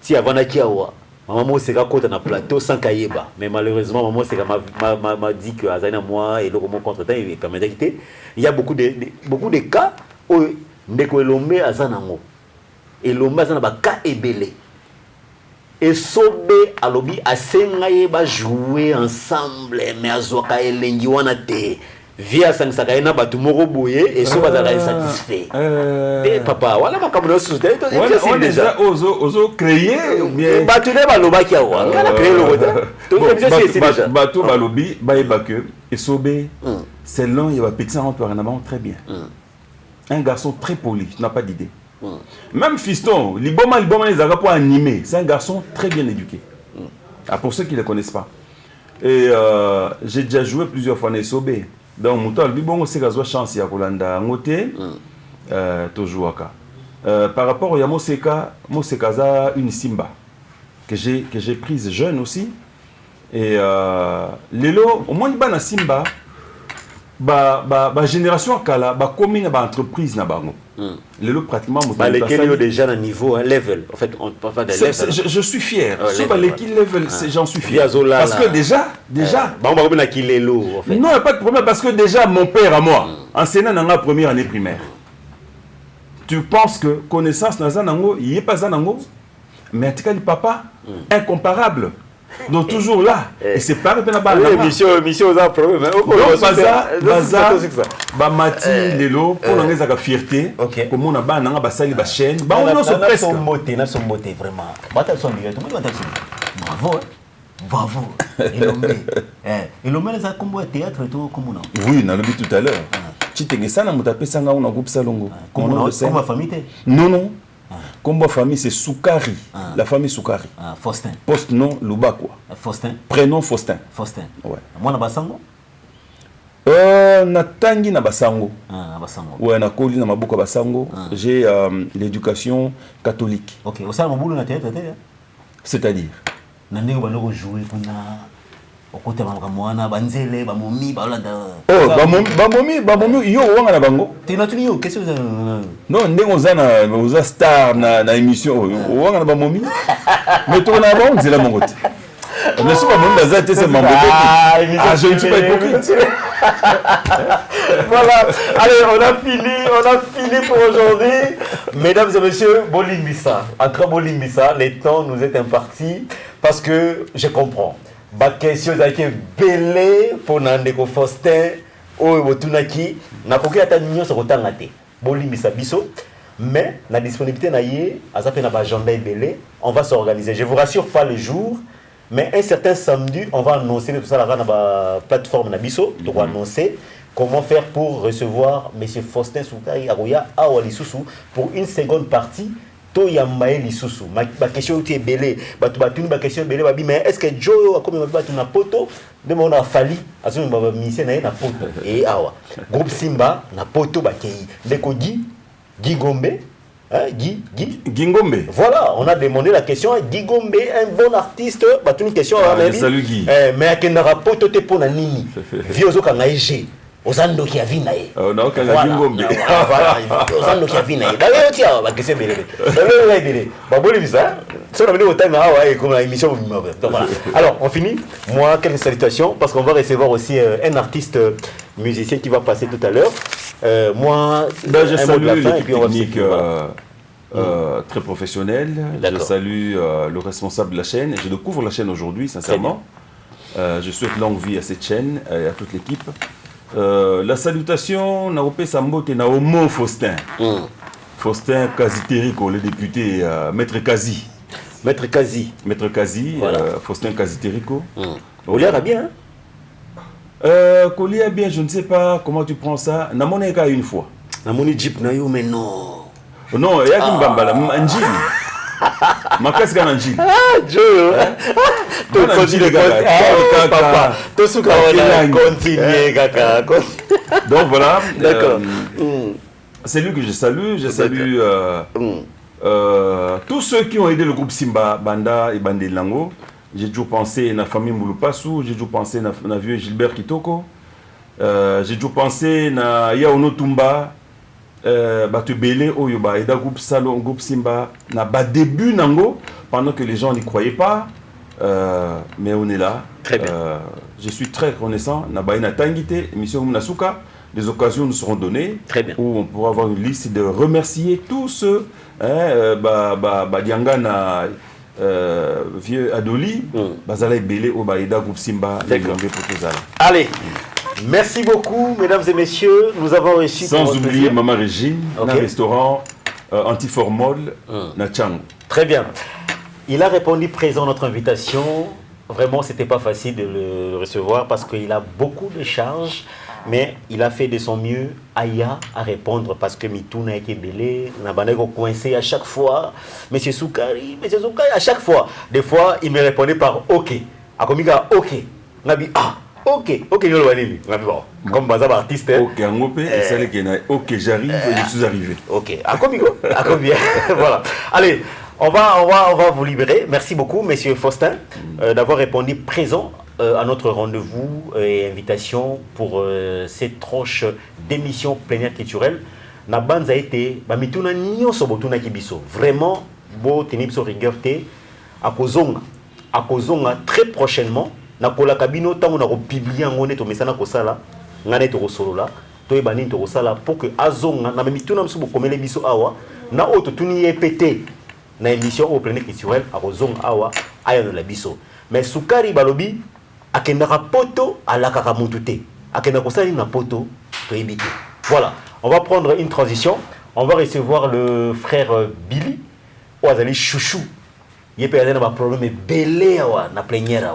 ti avana kiawa. Maman Moseka kota na plateau sans kayeba. Mais malheureusement maman Moseka m'a dit que azana moi et le comment contre-temps il permet d'éviter. Il y a beaucoup de cas où ndeko Elombe azana ngo. Elombe azana ba ka ebele. Et Sobe alobi asengaye ba jouer ensemble mais azoka elengi wana te via sangsakaina batu moko boye et so bazala satisfait. Papa wala makambo société on déjà ozo créer ou bien batu ne baloba ki awa ngala créer le rota. Donc c'est déjà batu balobi ba ebake et Sobe c'est long il va petit en Antoine très bien. Un garçon très poli, tu n'as pas d'idée. Même Fiston, Liboma les a pour animer, c'est un garçon très bien éduqué. Pour ceux qui ne le connaissent pas. Et j'ai déjà joué plusieurs fois dans SOB. Donc, Mouton, Liboma, c'est une chance à Kolanda Ngote, toujours. Par rapport à Moseka, Moseka a une Simba. que j'ai prise jeune aussi. Et Lelo, au moins, il Simba, génération kala, combien d'entreprises na bango. Lelo pratiquement lesquels déjà à niveau level. En fait, on parle pas de level. Je suis fier. Sur l'équipe level, j'en suis fier. Parce que déjà. Non, il n'y a pas de problème parce que déjà mon père à moi, enseignant dans la première année primaire. Tu penses que connaissance n'a zanango, il n'est pas zanango, mais en tout cas le papa incomparable. Donc toujours là, et c'est pas mission aux problème. Mati lelo pour la fierté. Comme on a ba sali ba chaîne. Ba on se presque. Son beauté vraiment. Bravo. Bravo. Elomé les a comme théâtre et tout comme on. Oui, on a vu tout à l'heure. Tu t'es ça na mutapé sanga on a groupe salongo. Comme ma famille. Non. Comme ma famille, c'est Soukari. La famille Soukari. Faustin. Post-nom Loubakwa. Faustin. Prénom Faustin. Faustin. Ouais. Moi, na Basango? Na tangi na Basango. Basango. Ouais, na koli na maboka Basango. J'ai l'éducation catholique. Ok. Au sein de mon na théâtre, c'est-à-dire? Nandé ou bano jouer pour na. Au côté de Mwana, Banzele, Bamomi, Balada. Bamomi, yo, on a bango. T'es naturel, qu'est-ce que vous avez? Non, on a star na émission. On a Bamomi. Mais toi, on a bon, c'est la mon côté. Ne suis pas mon bazate, c'est mon côté. Je ne suis pas hypocrite. Voilà. Allez, on a fini pour aujourd'hui. Mesdames et messieurs, Bolimbissa. Entre Bolimbissa, les temps nous est impartis parce que je comprends. La question est belé pour Nandeko Faustin ou Botunaki. Na koki ata nyo sa kotanga te. Bolimbisa biso. Mais la disponibilité na yé, azape na ba agenda belé, on va s'organiser. Je vous rassure pas le jour, mais un certain samedi, on va annoncer tout ça là na ba plateforme na biso, on va annoncer comment faire pour recevoir monsieur Faustin Soukari Aroya Awali Soussou pour une seconde partie. Yambaye lisusu ma question est belé ba question belé babi mais est-ce que Joe comme ba tu na poto de mon a fali aso ba mission na poto et awa groupe Simba na poto ba kei ndeko Guy Gombe Gingombe. Voilà, on a demandé la question Guy Gombe, un bon artiste ba une question salut Guy. Mais que na poto te pona nini viozo ka ngaije Ozando qui a vu naïe. Non, quand la Gingombe. Voilà, Ozando qui a vu naïe. D'ailleurs, tu as que c'est belé. Bah bon, ça. Ça on a venu au time comme la émission. Donc voilà. Alors, on finit. Moi, quelques salutations parce qu'on va recevoir aussi un artiste musicien qui va passer tout à l'heure. Moi, je salue l'équipe technique très professionnelle. Je salue le responsable de la chaîne. Je découvre la chaîne aujourd'hui, sincèrement. Je souhaite longue vie à cette chaîne et à toute l'équipe. La salutation, Naopé Sambote, Naomo Faustin. Faustin Kazitérico, le député, Maître Kazi. Maître Kazi. Maître Kazi, voilà. Faustin Kazitérico. Olia bien, hein? Kolia bien, je ne sais pas comment tu prends ça. Namone ka une fois. Namone Jeep na yo, mais non. Non, il y a qui m'bambala, Anjil. Ma casse gagne Anjil. Ah, Joe. Tu continues, papa. Tu continues, kaka. Donc voilà. D'accord. C'est lui que je salue. Je salue tous ceux qui ont aidé le groupe Simba, Banda et Bandé Lango. J'ai toujours pensé à la famille Moulupassou. J'ai toujours pensé à vieux Gilbert Kitoko. J'ai toujours pensé à Yaono Tumba. Batu Belé Oyoba et groupe Salon, groupe Simba. Na ba début nango pendant que les gens n'y croyaient pas. Mais on est là. Très bien. Je suis très reconnaissant. Na ba ina tangité émission Munasuka. Des occasions nous seront données. Très bien. Où on pourra avoir une liste de remercier tous ceux. Diangana. Vieux Adoli, Bazala Belé au Baïda groupe Simba. Allez, merci beaucoup mesdames et messieurs. Nous avons reçu. Sans oublier Maman Régine, un restaurant antiformol, Nachang. Très bien. Il a répondu présent à notre invitation. Vraiment, c'était pas facile de le recevoir parce qu'il a beaucoup de charges. Mais il a fait de son mieux à répondre parce que Mitouna est belé, Nabaneko coincé à chaque fois. Monsieur Soukari, à chaque fois. Des fois, il me répondait par OK. Akomiga OK. Nabi OK, comme Bazab artiste. OK, OK, j'arrive, je suis arrivé. OK, Akomigo, voilà. Allez, On va vous libérer. Merci beaucoup, Monsieur Faustin, d'avoir répondu présent à notre rendez-vous et invitation pour cette tranche d'émission plénière culturelle. Na banza été, ba mituna nyonso botuna kibiso. Vraiment, bo tenipso rigueur te akozonga très prochainement. Na kola kabino tango na ko publier ngone to mesana ko sala, ngane to solola, to ebani to sala pour que azonga na mituna mso bokomele biso awa, na auto tuni epete na émission au plénière culturelle akozonga awa aya no la biso. Mais Sukari balobi akendaka poto alakaka mutu te. Akendaka kosala na poto to ebite. Voilà. On va prendre une transition. On va recevoir le frère Billy. Ouazali Chouchou. Il y a un problème belé na plénière.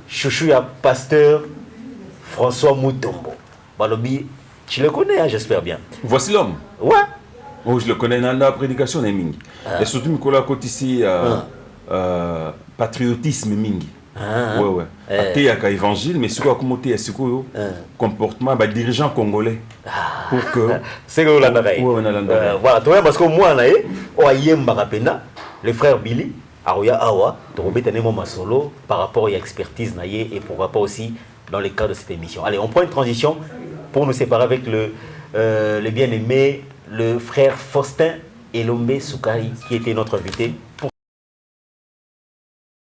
Chouchou, il y a pasteur François Moutombo. Balobi, tu le connais, hein, j'espère bien. Voici l'homme. Ouais. Oh, je le connais dans la prédication de Mingi. Et surtout, Nicolas côté ici, patriotisme Mingi. Ouais, ouais. Il y a un évangile, mais c'est quoi comme comportement des dirigeants congolais. Pour que. C'est que vous l'avez. Voilà, parce que moi, le frère Billy, Arouya Awa, Masolo, par rapport à l'expertise naïe et pourquoi pas aussi dans le cadre de cette émission. Allez, on prend une transition pour nous séparer avec le bien-aimé, le frère Faustin Elombe Sukari, qui était notre invité.